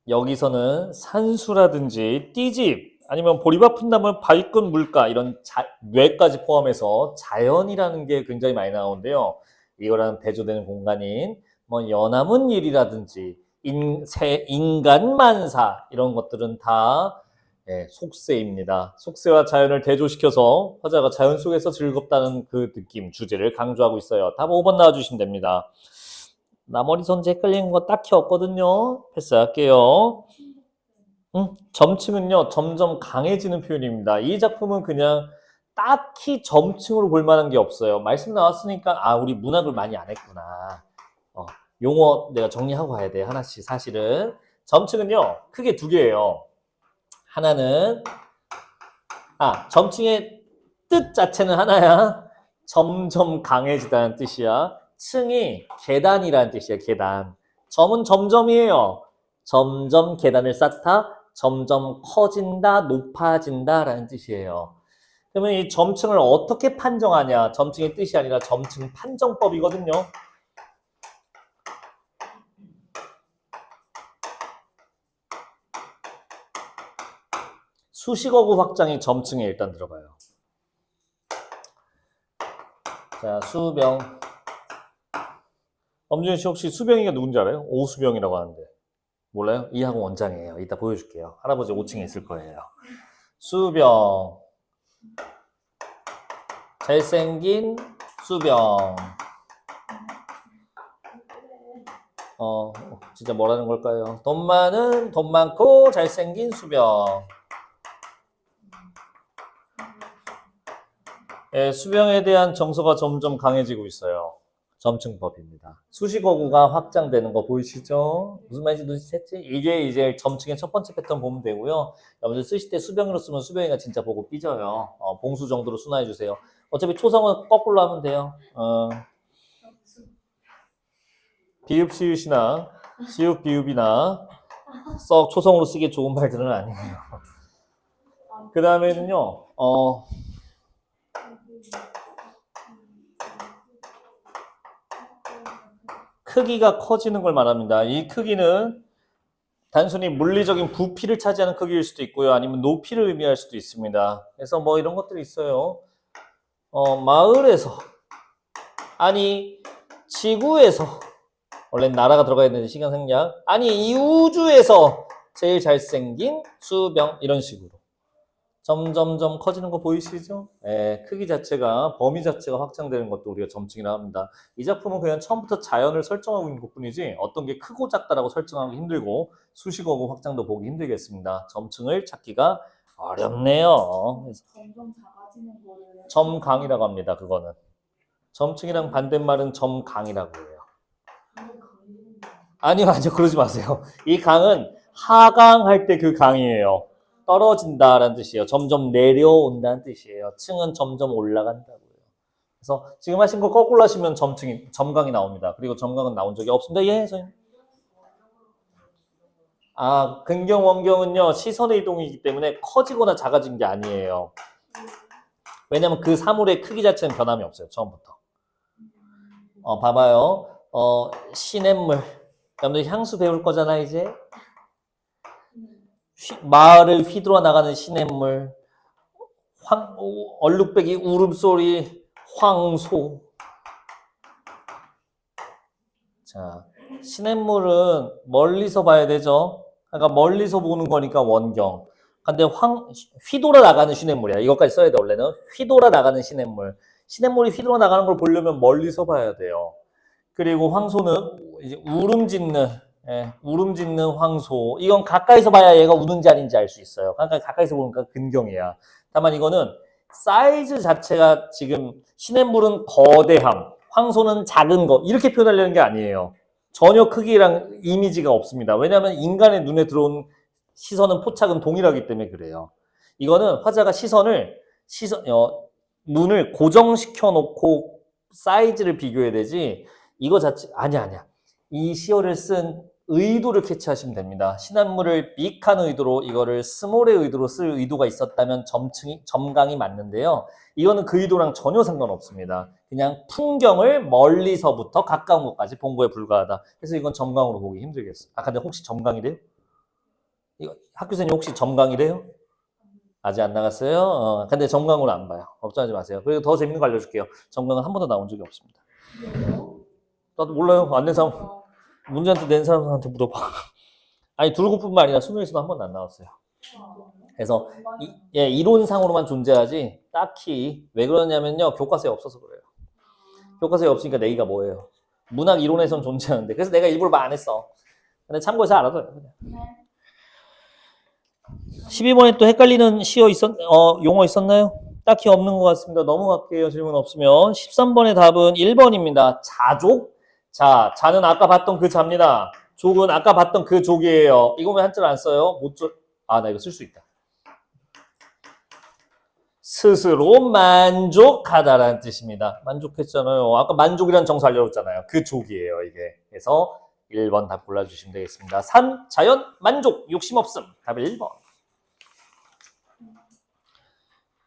여기서는 산수라든지 띠집, 아니면 보리밥 푼다면 발권 물가, 이런 뇌까지 포함해서 자연이라는 게 굉장히 많이 나오는데요. 이거랑 대조되는 공간인 뭐 연암은 일이라든지 인간 만사, 이런 것들은 다 속세입니다. 속세와 자연을 대조시켜서 화자가 자연 속에서 즐겁다는 그 느낌, 주제를 강조하고 있어요. 답 5번 나와주시면 됩니다. 나머지 선지 헷갈리는 거 딱히 없거든요. 패스할게요. 점층은요, 점점 강해지는 표현입니다. 이 작품은 그냥 딱히 점층으로 볼 만한 게 없어요. 말씀 나왔으니까, 아, 우리 문학을 많이 안 했구나. 용어 내가 정리하고 가야 돼, 하나씩. 사실은 점층은요, 크게 두 개예요. 하나는, 점층의 뜻 자체는 하나야. 점점 강해지다는 뜻이야. 층이 계단이라는 뜻이야, 계단. 점은 점점이에요. 점점 계단을 쌓다, 점점 커진다, 높아진다 라는 뜻이에요. 그러면 이 점층을 어떻게 판정하냐? 점층의 뜻이 아니라 점층 판정법이거든요. 수식어구 확장이 점층에 일단 들어가요. 자, 수병. 엄준희 씨 혹시 수병이가 누군지 알아요? 오수병이라고 하는데. 몰라요? 이 학원 원장이에요. 이따 보여줄게요. 할아버지 5층에 있을 거예요. 수병. 잘생긴 수병. 진짜 뭐라는 걸까요? 돈 많고 잘생긴 수병. 수병에 대한 정서가 점점 강해지고 있어요. 점층법입니다. 수식어구가 확장되는 거 보이시죠? 무슨 말인지 눈치챘지? 이게 이제 점층의 첫 번째 패턴 보면 되고요. 여러분들 쓰실 때 수병으로 쓰면 수병이가 진짜 보고 삐져요. 봉수 정도로 순화해 주세요. 어차피 초성은 거꾸로 하면 돼요. 비읍 시읒이나 시읒 비읍이나 썩 초성으로 쓰기 좋은 말들은 아니에요. 그 다음에는요. 크기가 커지는 걸 말합니다. 이 크기는 단순히 물리적인 부피를 차지하는 크기일 수도 있고요. 아니면 높이를 의미할 수도 있습니다. 그래서 뭐 이런 것들이 있어요. 마을에서, 아니 지구에서, 원래 나라가 들어가야 되는 시간 생략, 아니 이 우주에서 제일 잘생긴 수병, 이런 식으로 점점점 커지는 거 보이시죠? 크기 자체가, 범위 자체가 확장되는 것도 우리가 점층이라 합니다. 이 작품은 그냥 처음부터 자연을 설정하고 있는 것뿐이지 어떤 게 크고 작다라고 설정하기 힘들고 수식어구 확장도 보기 힘들겠습니다. 점층을 찾기가 어렵네요. 점점 작아지는 거를 점강이라고 합니다. 그거는 점층이랑 반대말은 점강이라고 해요. 아니요, 그러지 마세요. 이 강은 하강할 때 그 강이에요. 떨어진다라는 뜻이에요. 점점 내려온다는 뜻이에요. 층은 점점 올라간다고요. 그래서 지금 하신 거 거꾸로 하시면 점강이 나옵니다. 그리고 점강은 나온 적이 없습니다. 예, 선생님. 근경, 원경은요, 시선의 이동이기 때문에 커지거나 작아진 게 아니에요. 왜냐면 그 사물의 크기 자체는 변함이 없어요, 처음부터. 봐봐요. 시냇물. 여러분들 향수 배울 거잖아, 이제. 마을을 휘둘러 나가는 시냇물. 얼룩배기 울음소리, 황소. 자, 시냇물은 멀리서 봐야 되죠. 그러니까 멀리서 보는 거니까 원경. 근데 휘돌아 나가는 시냇물이야. 이것까지 써야 돼, 원래는. 휘돌아 나가는 시냇물. 시냇물이 휘돌아 나가는 걸 보려면 멀리서 봐야 돼요. 그리고 황소는 이제 울음짖는 황소. 이건 가까이서 봐야 얘가 우는지 아닌지 알 수 있어요. 그러니까 가까이서 보니까 근경이야. 다만 이거는 사이즈 자체가 지금 시냇물은 거대함, 황소는 작은 거 이렇게 표현하려는 게 아니에요. 전혀 크기랑 이미지가 없습니다. 왜냐하면 인간의 눈에 들어온 시선은 포착은 동일하기 때문에 그래요. 이거는 화자가 눈을 고정시켜 놓고 사이즈를 비교해야 되지 이거 자체 아니야. 이 시어를 쓴 의도를 캐치하시면 됩니다. 시냇물을 빅한 의도로 이거를 스몰의 의도로 쓸 의도가 있었다면 점강이 맞는데요. 이거는 그 의도랑 전혀 상관없습니다. 그냥 풍경을 멀리서부터 가까운 곳까지 본 거에 불과하다. 그래서 이건 점강으로 보기 힘들겠어요. 근데 혹시 점강이래요? 이거 학교생님 혹시 점강이래요? 아직 안 나갔어요? 근데 점강으로 안 봐요. 걱정하지 마세요. 그리고 더 재밌는 거 알려줄게요. 점강은 한 번도 나온 적이 없습니다. 나도 몰라요. 안 낸 사람, 문제한테 낸 사람한테 물어봐. 아니, 둘고뿐만 아니라 수능에서도 한 번도 안 나왔어요. 그래서 이론상으로만 존재하지 딱히 왜 그러냐면요. 교과서에 없어서 그래요. 교과서에 없으니까 내기가 뭐예요? 문학 이론에선 존재하는데. 그래서 내가 일부러 말 안 했어. 근데 참고해서 알아둬요. 그냥. 12번에 또 헷갈리는 용어 있었나요? 딱히 없는 것 같습니다. 넘어갈게요. 질문 없으면. 13번의 답은 1번입니다. 자족? 자는 아까 봤던 그 자입니다. 족은 아까 봤던 그 족이에요. 이거 왜 한자를 안 써요? 나 이거 쓸 수 있다. 스스로 만족하다라는 뜻입니다. 만족했잖아요. 아까 만족이라는 정사 알려줬잖아요. 그 족이에요, 이게. 그래서 1번 답 골라주시면 되겠습니다. 산, 자연, 만족, 욕심 없음. 답 1번.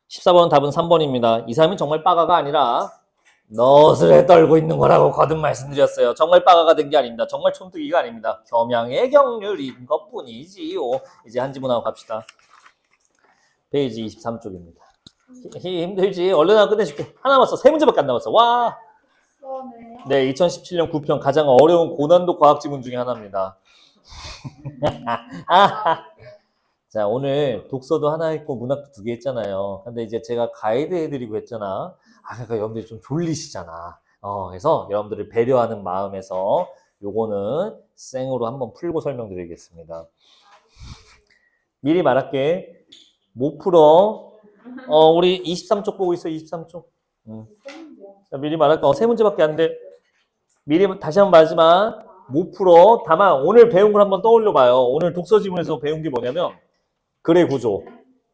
14번 답은 3번입니다. 이 사람이 정말 빠가가 아니라 너스레 떨고 있는 거라고 거듭 말씀드렸어요. 정말 빠가가 된 게 아닙니다. 정말 촌뜨기가 아닙니다. 겸양의 경륜인 것뿐이지요. 이제 한 지문하고 갑시다. 페이지 23쪽입니다. 힘들지? 얼른 하나 끝내줄게. 하나 남았어. 세 문제밖에 안 남았어. 와. 네, 2017년 9편 가장 어려운 고난도 과학 지문 중에 하나입니다. 자, 오늘 독서도 하나 했고 문학도 2개 했잖아요. 근데 이제 제가 가이드 해드리고 했잖아. 그러니까 여러분들이 좀 졸리시잖아. 그래서 여러분들을 배려하는 마음에서 요거는 생으로 한번 풀고 설명드리겠습니다. 미리 말할게. 못 풀어. 우리 23쪽 보고 있어, 23쪽. 자, 미리 말할까? 3문제밖에 안 돼. 미리 다시 한번 말하지만 못 풀어. 다만 오늘 배운 걸 한번 떠올려 봐요. 오늘 독서 지문에서 배운 게 뭐냐면 글의 구조.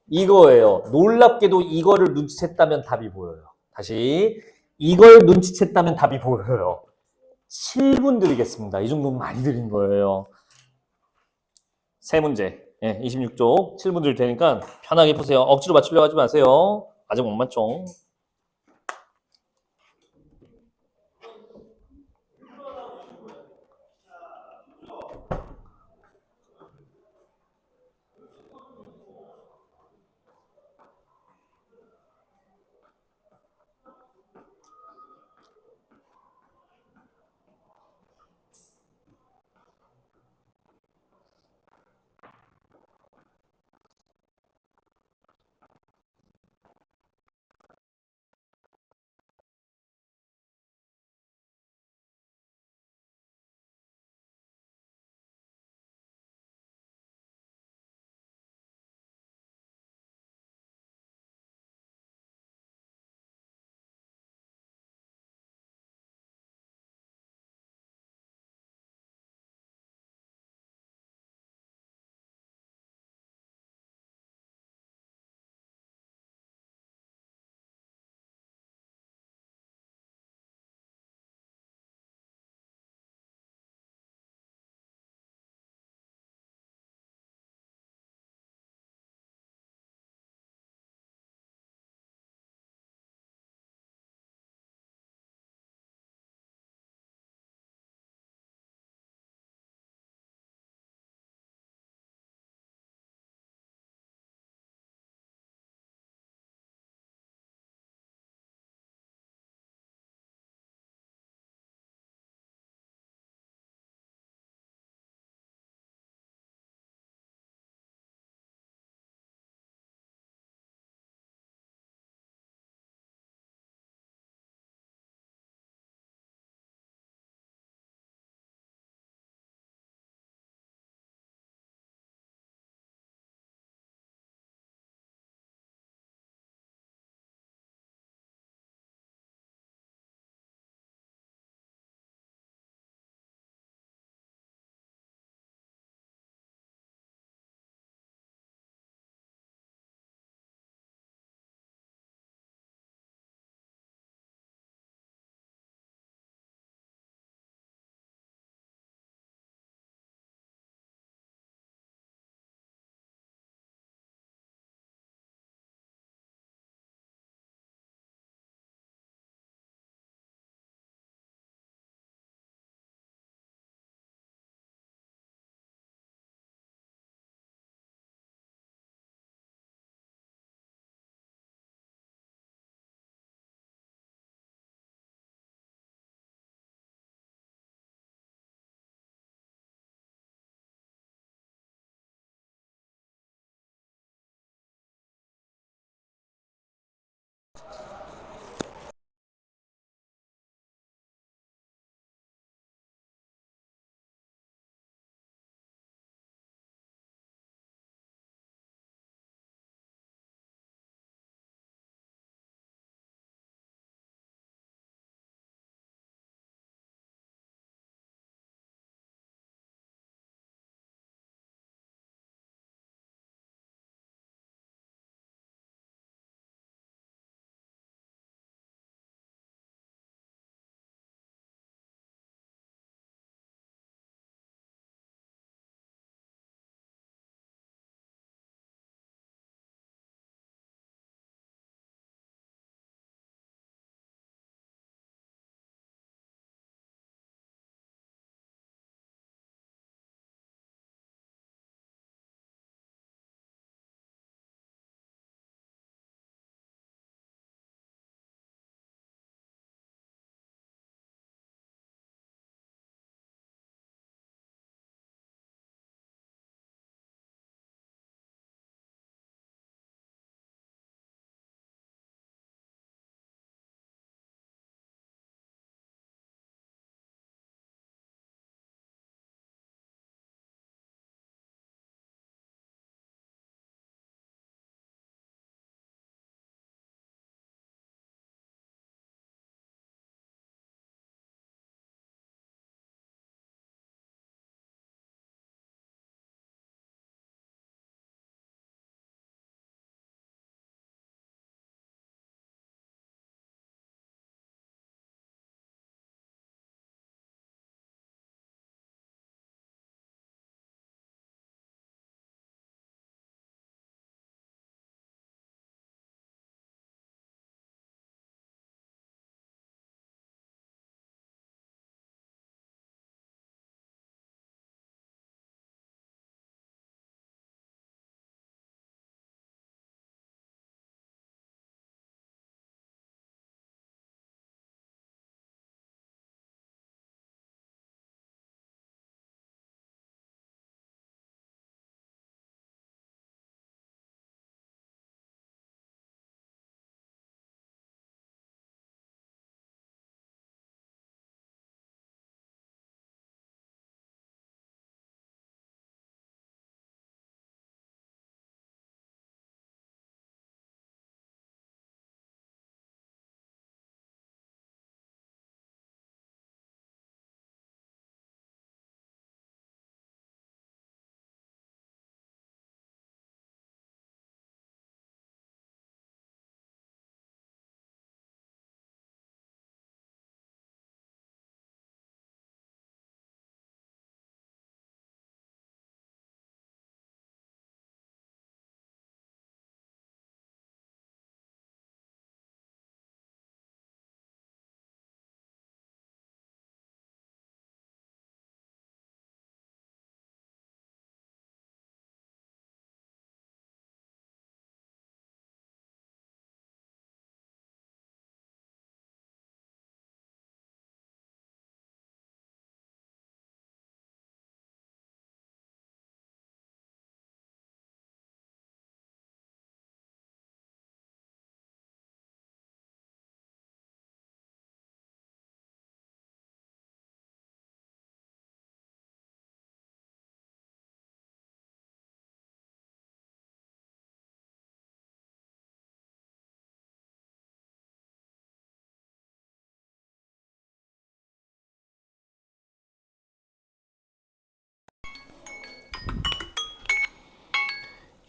이거예요. 놀랍게도 이거를 눈치챘다면 답이 보여요. 다시 이걸 눈치챘다면 답이 보여요. 7분 드리겠습니다. 이 정도면 많이 드린 거예요. 3문제. 26쪽 7분 드릴 테니까 편하게 푸세요. 억지로 맞추려고 하지 마세요. 아직 못 맞춰.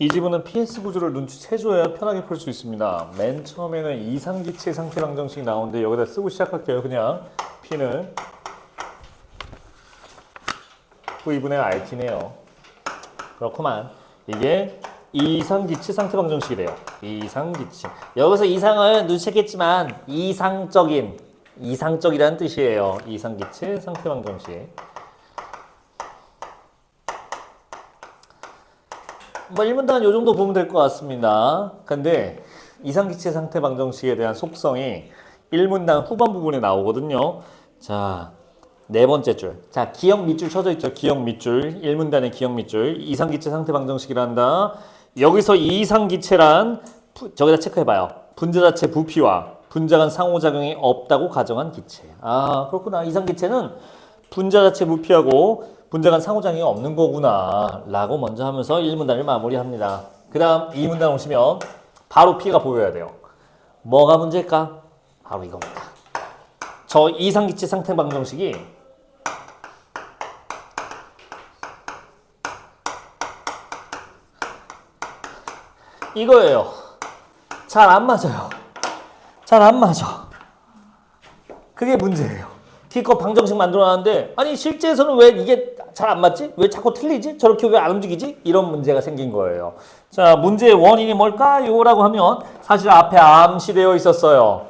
이 지문은 PS 구조를 눈치채줘야 편하게 풀 수 있습니다. 맨 처음에는 이상기체 상태 방정식 나오는데 여기다 쓰고 시작할게요. 그냥 P는 V 분의 RT네요. 그렇구만. 이게 이상기체 상태 방정식이래요. 이상기체. 여기서 이상을 눈치챘겠지만 이상적이라는 뜻이에요. 이상기체 상태 방정식. 뭐 1문단 요 정도 보면 될 것 같습니다. 근데 이상기체 상태 방정식에 대한 속성이 1문단 후반 부분에 나오거든요. 자, 네 번째 줄. 자, 기역 밑줄 쳐져 있죠. 기역 밑줄. 1문단의 기역 밑줄. 이상기체 상태 방정식이란다. 여기서 이상기체란 저기다 체크해봐요. 분자 자체 부피와 분자 간 상호작용이 없다고 가정한 기체. 아, 그렇구나. 이상 기체는 분자 자체 부피하고 분자 간 상호작용이 없는 거구나 라고 먼저 하면서 1문단을 마무리합니다. 그 다음 2문단 오시면 바로 P가 보여야 돼요. 뭐가 문제일까? 바로 이겁니다. 저 이상기체 상태 방정식이 이거예요. 잘 안 맞아요. 잘 안 맞아. 그게 문제예요. T컵 방정식 만들어놨는데 아니 실제에서는 왜 이게 잘 안 맞지? 왜 자꾸 틀리지? 저렇게 왜 안 움직이지? 이런 문제가 생긴 거예요. 자, 문제의 원인이 뭘까요? 라고 하면 사실 앞에 암시되어 있었어요.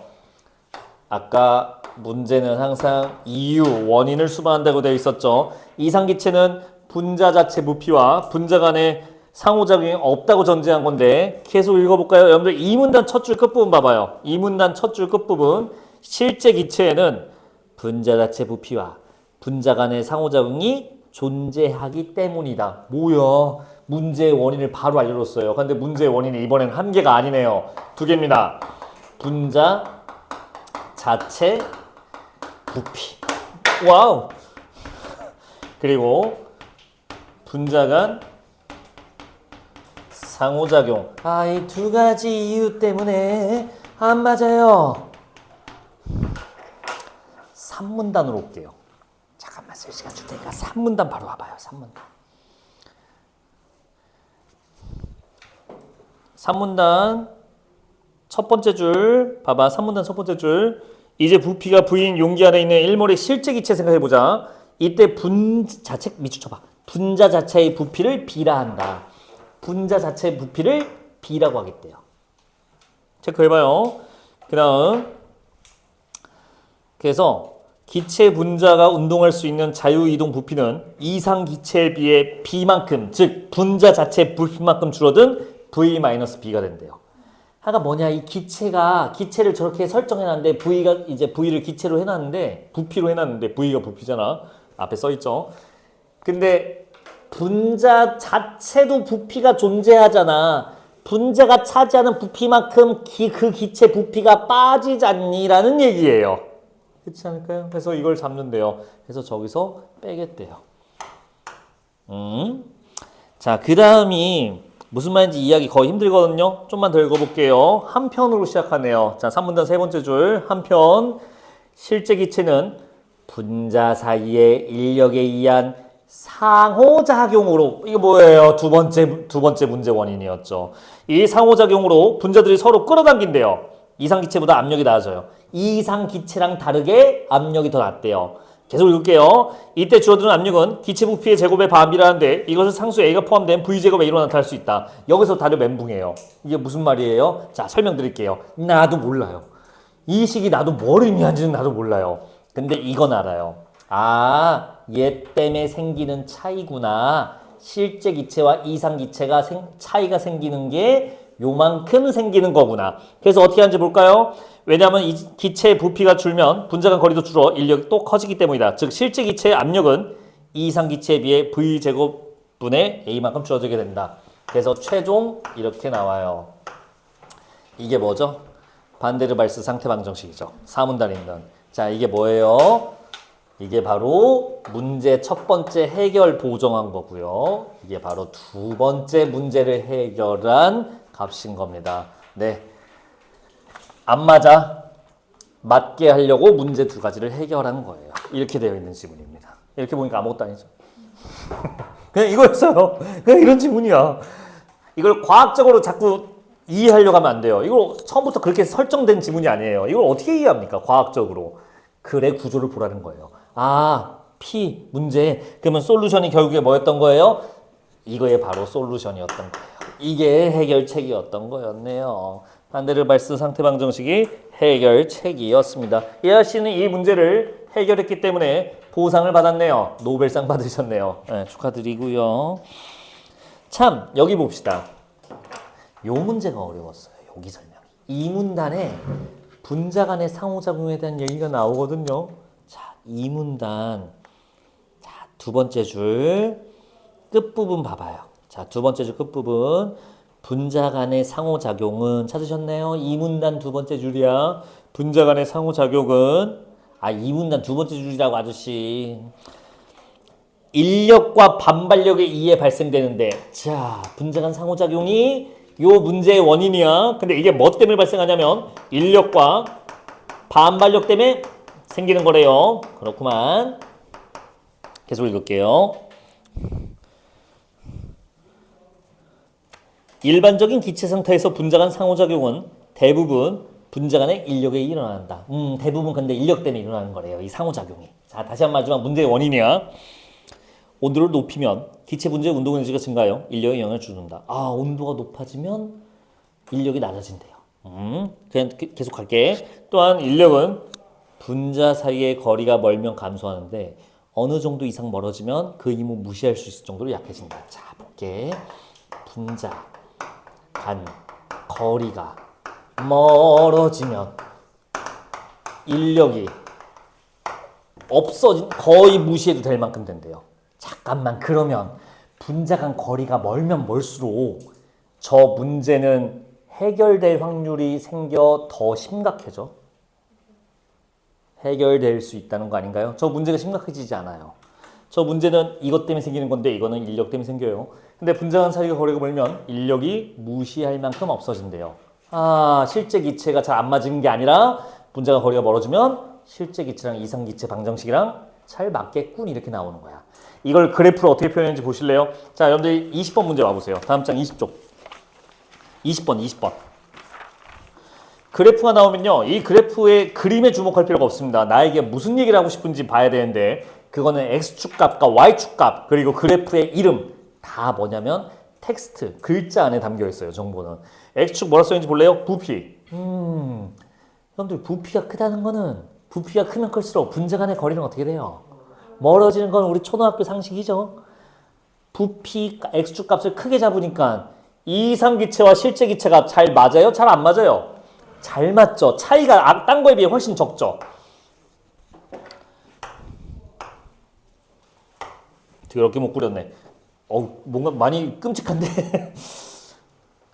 아까 문제는 항상 이유, 원인을 수반한다고 되어 있었죠. 이상기체는 분자 자체 부피와 분자 간의 상호작용이 없다고 전제한 건데 계속 읽어볼까요? 여러분들 2문단 첫 줄 끝부분 봐봐요. 2문단 첫 줄 끝부분 실제 기체에는 분자 자체 부피와 분자 간의 상호작용이 존재하기 때문이다. 뭐야? 문제의 원인을 바로 알려줬어요. 근데 문제의 원인이 이번엔 한 개가 아니네요. 두 개입니다. 분자 자체 부피. 와우. 그리고 분자 간 상호작용. 아, 이 두 가지 이유 때문에 안 맞아요. 3문단으로 올게요. 잠깐만 쓸 시간 줄 테니까 3문단 바로 와봐요. 3문단. 3문단 첫 번째 줄 봐봐. 3문단 첫 번째 줄. 이제 부피가 V인 용기 안에 있는 1몰의 실제 기체 생각해보자. 이때 자체 밑줄 쳐봐. 분자 자체의 부피를 B라 한다. 분자 자체의 부피를 B라고 하겠대요. 체크해봐요. 그 다음 그래서 기체 분자가 운동할 수 있는 자유이동 부피는 이상 기체에 비해 B만큼, 즉 분자 자체 부피만큼 줄어든 V-B가 된대요. 하가 뭐냐, 이 기체를 저렇게 설정해놨는데 V가 이제 V를 기체로 해놨는데 부피로 해놨는데 V가 부피잖아. 앞에 써있죠. 근데 분자 자체도 부피가 존재하잖아. 분자가 차지하는 부피만큼 그 기체 부피가 빠지지 않니라는 얘기예요. 그렇지 않을까요? 그래서 이걸 잡는데요. 그래서 저기서 빼겠대요. 자, 그 다음이 무슨 말인지 이해하기 거의 힘들거든요. 좀만 더 읽어볼게요. 한편으로 시작하네요. 자, 3문단 세 번째 줄. 한편. 실제 기체는 분자 사이의 인력에 의한 상호작용으로, 이게 뭐예요? 두 번째 문제 원인이었죠. 이 상호작용으로 분자들이 서로 끌어당긴대요. 이상기체보다 압력이 낮아져요. 이상기체랑 다르게 압력이 더 낮대요. 계속 읽을게요. 이때 줄어드는 압력은 기체 부피의 제곱에 반비례하는데 이것을 상수 A가 포함된 V제곱 A로 나타낼 수 있다. 여기서 다들 멘붕해요. 이게 무슨 말이에요? 자, 설명드릴게요. 나도 몰라요. 이 식이 나도 뭘 의미하는지는 나도 몰라요. 근데 이건 알아요. 아, 얘 때문에 생기는 차이구나. 실제 기체와 이상 기체가 차이가 생기는 게 요만큼 생기는 거구나. 그래서 어떻게 하는지 볼까요? 왜냐하면 이 기체의 부피가 줄면 분자 간 거리도 줄어 인력이 또 커지기 때문이다. 즉 실제 기체의 압력은 이상 기체에 비해 V제곱분의 A만큼 줄어들게 된다. 그래서 최종 이렇게 나와요. 이게 뭐죠? 반데르발스 상태 방정식이죠. 4문단에 있는. 자, 이게 뭐예요? 이게 바로 문제 첫 번째 해결 보정한 거고요. 이게 바로 두 번째 문제를 해결한 값인 겁니다. 네. 안 맞아. 맞게 하려고 문제 두 가지를 해결한 거예요. 이렇게 되어 있는 지문입니다. 이렇게 보니까 아무것도 아니죠. 그냥 이거였어요. 그냥 이런 지문이야. 이걸 과학적으로 자꾸 이해하려고 하면 안 돼요. 이거 처음부터 그렇게 설정된 지문이 아니에요. 이걸 어떻게 이해합니까? 과학적으로. 글의 구조를 보라는 거예요. 아, P 문제. 그러면 솔루션이 결국에 뭐였던 거예요? 이거에 바로 솔루션이었던 거예요. 이게 해결책이었던 거였네요. 반데르발스 상태 방정식이 해결책이었습니다. 예아 씨는 이 문제를 해결했기 때문에 보상을 받았네요. 노벨상 받으셨네요. 네, 축하드리고요. 참, 여기 봅시다. 요 문제가 어려웠어요. 여기 설명이. 이 문단에 분자 간의 상호작용에 대한 얘기가 나오거든요. 자, 이 문단. 자, 두 번째 줄 끝부분 봐봐요. 자, 두 번째 줄 끝부분. 분자 간의 상호작용은 찾으셨나요? 이문단 두 번째 줄이야. 분자 간의 상호작용은 이 문단 두 번째 줄이라고 아저씨. 인력과 반발력에 의해 발생되는데 자, 분자 간 상호작용이 요 문제의 원인이야. 근데 이게 뭐 때문에 발생하냐면 인력과 반발력 때문에 생기는 거래요. 그렇구만. 계속 읽을게요. 일반적인 기체 상태에서 분자 간 상호작용은 대부분 분자 간의 인력에 일어난다. 대부분 근데 인력 때문에 일어나는 거래요. 이 상호작용이. 자, 다시 한번 마지막 문제의 원인이야. 온도를 높이면 기체 분자의 운동 에너지가 증가하여 인력에 영향을 주는다. 온도가 높아지면 인력이 낮아진대요. 그냥 계속 갈게. 또한 인력은 분자 사이의 거리가 멀면 감소하는데 어느 정도 이상 멀어지면 그 힘을 무시할 수 있을 정도로 약해진다. 자, 볼게. 분자 간 거리가 멀어지면 인력이 거의 무시해도 될 만큼 된대요. 잠깐만, 그러면 분자 간 거리가 멀면 멀수록 저 문제는 해결될 확률이 생겨 더 심각해져? 해결될 수 있다는 거 아닌가요? 저 문제가 심각해지지 않아요. 저 문제는 이것 때문에 생기는 건데 이거는 인력 때문에 생겨요. 근데 분자 간 사이가 거리가 멀면 인력이 무시할 만큼 없어진대요. 실제 기체가 잘 안 맞은 게 아니라 분자 간 거리가 멀어지면 실제 기체랑 이상 기체 방정식이랑 잘 맞겠군, 이렇게 나오는 거야. 이걸 그래프로 어떻게 표현했는지 보실래요? 자, 여러분들 20번 문제 와보세요. 다음 장 20쪽. 20번. 그래프가 나오면요, 이 그래프의 그림에 주목할 필요가 없습니다. 나에게 무슨 얘기를 하고 싶은지 봐야 되는데 그거는 X축 값과 Y축 값 그리고 그래프의 이름 다 뭐냐면 텍스트, 글자 안에 담겨 있어요. 정보는. X축 뭐라 써있는지 볼래요? 부피. 여러분들 부피가 크다는 거는 부피가 크면 클수록 분자 간의 거리는 어떻게 돼요? 멀어지는 건 우리 초등학교 상식이죠. 부피 X축 값을 크게 잡으니까 이상 기체와 실제 기체가 잘 맞아요? 잘 안 맞아요? 잘 맞죠. 차이가 딴 거에 비해 훨씬 적죠. 더럽게 못 꾸렸네. 뭔가 많이 끔찍한데.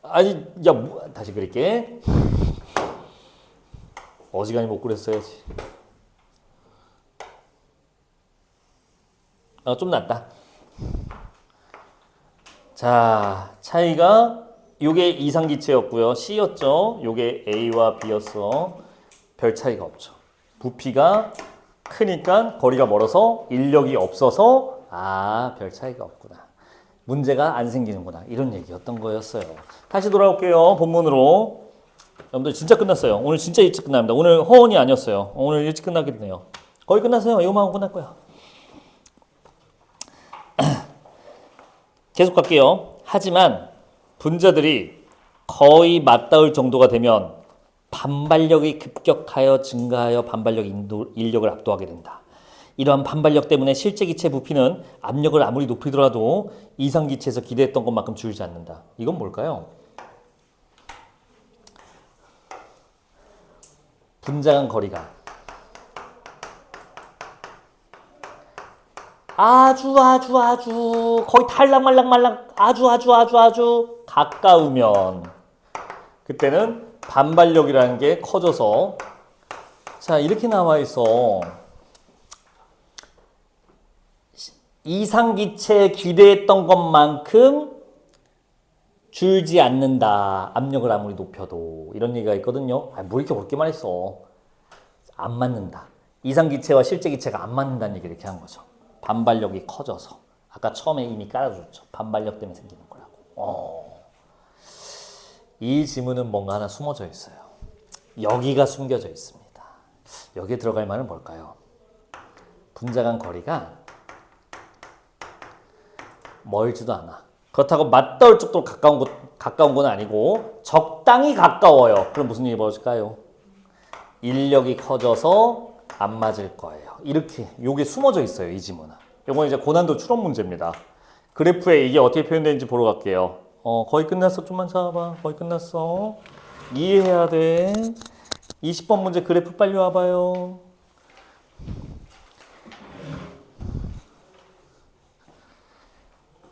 아니, 다시 그릴게. 어지간히 못 꾸렸어야지. 좀 낫다. 자, 차이가 요게 이상기체였고요. C였죠. 요게 A와 B였어. 별 차이가 없죠. 부피가 크니까 거리가 멀어서 인력이 없어서 별 차이가 없구나. 문제가 안 생기는구나. 이런 얘기였던 거였어요. 다시 돌아올게요. 본문으로. 여러분들 진짜 끝났어요. 오늘 진짜 일찍 끝납니다. 오늘 허언이 아니었어요. 오늘 일찍 끝나겠네요. 거의 끝났어요. 이거만 하고 끝날 거야. 계속 갈게요. 하지만 분자들이 거의 맞닿을 정도가 되면 반발력이 급격하여 증가하여 반발력 인력을 압도하게 된다. 이러한 반발력 때문에 실제 기체 부피는 압력을 아무리 높이더라도 이상 기체에서 기대했던 것만큼 줄지 않는다. 이건 뭘까요? 분자 간 거리가 아주 거의 탈락말락 아주 가까우면 그때는 반발력이라는 게 커져서 자, 이렇게 나와 있어. 이상 기체에 기대했던 것만큼 줄지 않는다. 압력을 아무리 높여도. 이런 얘기가 있거든요. 뭐 이렇게 어렵게만 했어. 안 맞는다. 이상 기체와 실제 기체가 안 맞는다는 얘기를 이렇게 한 거죠. 반발력이 커져서. 아까 처음에 이미 깔아줬죠. 반발력 때문에 생기는 거라고. 이 지문은 뭔가 하나 숨어져 있어요. 여기가 숨겨져 있습니다. 여기에 들어갈 말은 뭘까요? 분자 간 거리가 멀지도 않아. 그렇다고 맞닿을 정도로 가까운 건 아니고 적당히 가까워요. 그럼 무슨 일이 벌어질까요? 인력이 커져서 안 맞을 거예요. 이렇게 요게 숨어져 있어요. 이 지문은. 이건 이제 고난도 추론 문제입니다. 그래프에 이게 어떻게 표현되는지 보러 갈게요. 거의 끝났어. 좀만 참아봐. 거의 끝났어. 이해해야 돼. 20번 문제 그래프 빨리 와봐요.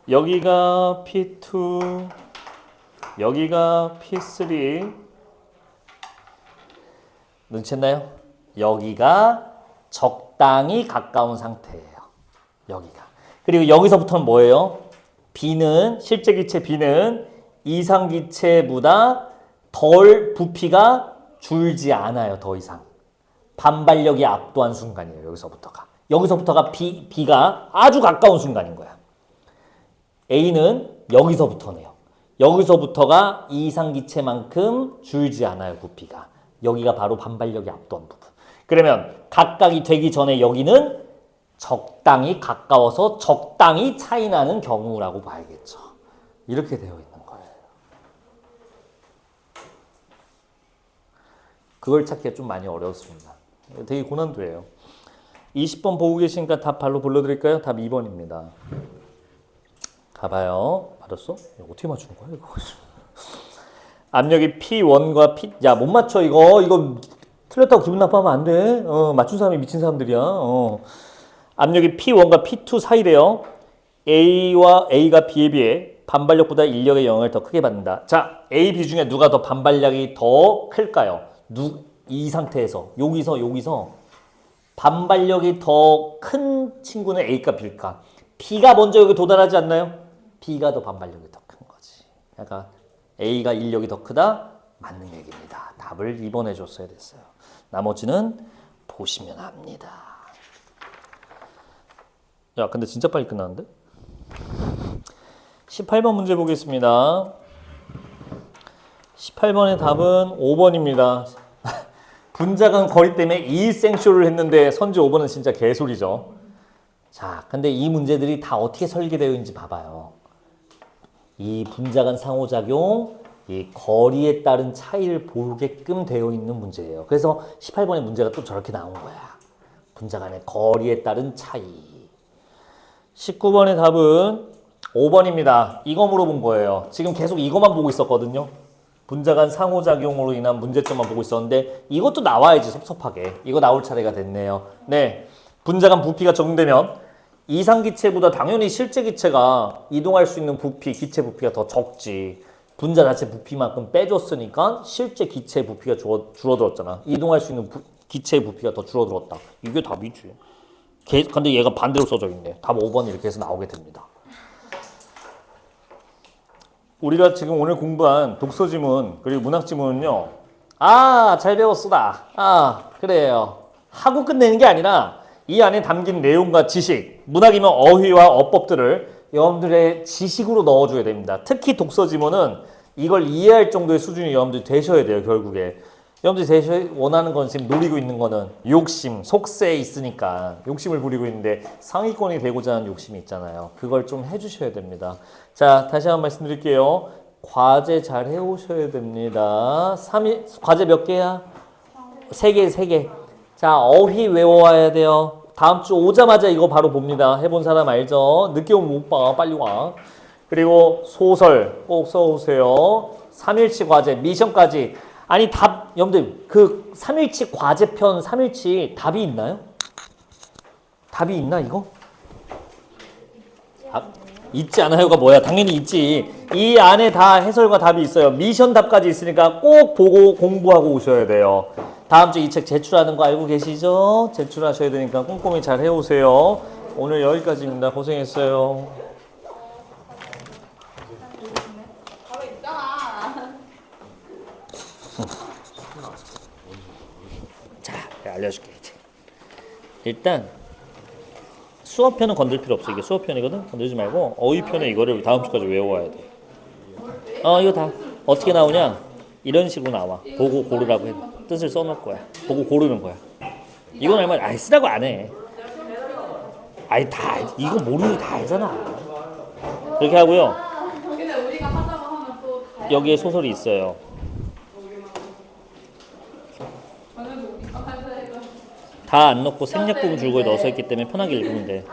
여기가 P2, 여기가 P3 눈치챘나요? 여기가 적당히 가까운 상태예요. 여기가. 그리고 여기서부터는 뭐예요? B는 실제 기체 B는 이상 기체보다 덜 부피가 줄지 않아요. 더 이상. 반발력이 압도한 순간이에요. 여기서부터가 B가 아주 가까운 순간인 거야. A는 여기서부터네요. 여기서부터가 이상 기체만큼 줄지 않아요. 부피가. 여기가 바로 반발력이 압도한 부분. 그러면 각각이 되기 전에 여기는 적당히 가까워서 적당히 차이 나는 경우라고 봐야겠죠. 이렇게 되어 있는 거예요. 그걸 찾기가 좀 많이 어렵습니다. 되게 고난도예요. 20번 보고 계시니까 답 발로 불러드릴까요? 답 2번입니다. 가봐요. 받았어? 야, 어떻게 맞추는 거야 이거? 압력이 P1과 P... 야, 못 맞춰 이거 틀렸다고 기분 나빠하면 안 돼. 맞춘 사람이 미친 사람들이야. 압력이 P1과 P2 사이래요. A가 B에 비해 반발력보다 인력의 영향을 더 크게 받는다. 자, A, B 중에 누가 더 반발력이 더 클까요? 이 상태에서 여기서 반발력이 더 큰 친구는 A가 B일까? B가 먼저 여기 도달하지 않나요? B가 더 반발력이 더 큰 거지. 그러니까 A가 인력이 더 크다? 맞는 얘기입니다. 답을 2번 해줬어야 됐어요. 나머지는 보시면 합니다. 야, 근데 진짜 빨리 끝나는데? 18번 문제 보겠습니다. 18번의 답은 5번입니다. 분자간 거리 때문에 2일생쇼를 했는데 선지 5번은 진짜 개소리죠. 자, 근데 이 문제들이 다 어떻게 설계되어 있는지 봐봐요. 이 분자간 상호작용, 이 거리에 따른 차이를 보게끔 되어 있는 문제예요. 그래서 18번의 문제가 또 저렇게 나온 거야. 분자간의 거리에 따른 차이. 19번의 답은 5번입니다. 이거 물어본 거예요. 지금 계속 이거만 보고 있었거든요. 분자간 상호작용으로 인한 문제점만 보고 있었는데 이것도 나와야지 섭섭하게. 이거 나올 차례가 됐네요. 네, 분자간 부피가 적용되면 이상 기체보다 당연히 실제 기체가 이동할 수 있는 부피, 기체 부피가 더 적지. 분자 자체 부피만큼 빼줬으니까 실제 기체 부피가 줄어들었잖아. 이동할 수 있는 기체의 부피가 더 줄어들었다. 이게 답이지. 근데 얘가 반대로 써져 있네. 답 5번 이렇게 해서 나오게 됩니다. 우리가 지금 오늘 공부한 독서 지문 그리고 문학 지문은요. 잘 배웠으다. 그래요. 하고 끝내는 게 아니라 이 안에 담긴 내용과 지식, 문학이면 어휘와 어법들을 여러분들의 지식으로 넣어줘야 됩니다. 특히 독서 지문은 이걸 이해할 정도의 수준이 여러분들이 되셔야 돼요. 결국에. 여러분들이 원하는 건 지금 노리고 있는 거는 욕심, 속세에 있으니까 욕심을 부리고 있는데 상위권이 되고자 하는 욕심이 있잖아요. 그걸 좀 해주셔야 됩니다. 자, 다시 한번 말씀드릴게요. 과제 잘 해오셔야 됩니다. 과제 몇 개야? 3개. 자, 어휘 외워와야 돼요. 다음 주 오자마자 이거 바로 봅니다. 해본 사람 알죠? 늦게 오면 못 봐. 빨리 와. 그리고 소설 꼭 써오세요. 3일치 과제, 미션까지. 아니 여러분들 그 3일치 과제편 3일치 답이 있나요? 답이 있나 이거? 있지 않아요가 뭐야? 당연히 있지. 이 안에 다 해설과 답이 있어요. 미션 답까지 있으니까 꼭 보고 공부하고 오셔야 돼요. 다음 주 이 책 제출하는 거 알고 계시죠? 제출하셔야 되니까 꼼꼼히 잘 해오세요. 오늘 여기까지입니다. 고생했어요. 바로 있잖아. 자, 내가 알려줄게 이제. 일단 수어편은 건들 필요 없어. 이게 수어편이거든. 건들지 말고 어휘편에 이거를 다음 주까지 외워와야 돼. 이거 다 어떻게 나오냐? 이런 식으로 나와. 보고 고르라고 해. 뜻을 써놓을 거야. 보고 고르는 거야. 이건 알면 쓰라고 안 해. 이거 모르는 거 다 알잖아. 그렇게 하고요. 근데 우리가 하자고 하면 또 다. 여기에 소설이 있어요. 다 안 넣고 생략 부분 줄거에 넣어서 있기 때문에 편하게 읽으면 돼.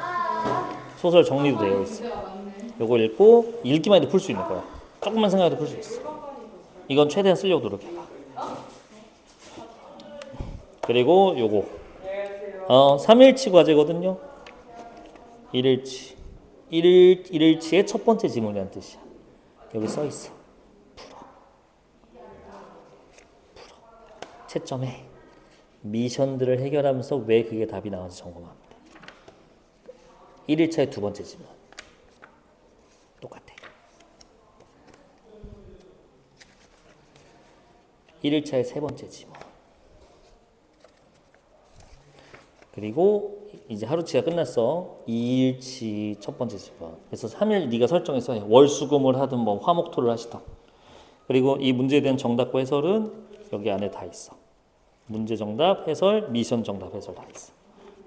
소설 정리도 되어 있어. 요거 읽고 읽기만 해도 풀 수 있는 거야. 조금만 생각해도 풀 수 있어. 이건 최대한 쓰려고 노력해봐. 그리고 요거 3일치 과제거든요. 1일치의 첫 번째 지문이란 뜻이야. 여기 써 있어. 풀어. 채점해. 미션들을 해결하면서 왜 그게 답이 나왔는지 점검하면 돼. 1일차의 두 번째 지문. 똑같아. 1일차의 세 번째 지문. 그리고 이제 하루치가 끝났어. 2일치 첫 번째 지문. 그래서 3일 네가 설정해서 해. 월수금을 하든 뭐 화목토를 하시던. 그리고 이 문제에 대한 정답과 해설은 여기 안에 다 있어. 문제 정답, 해설, 미션 정답, 해설 다 있어.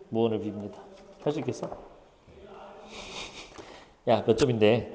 무언을 빕니다. 할 수 있겠어? 야, 몇 점인데?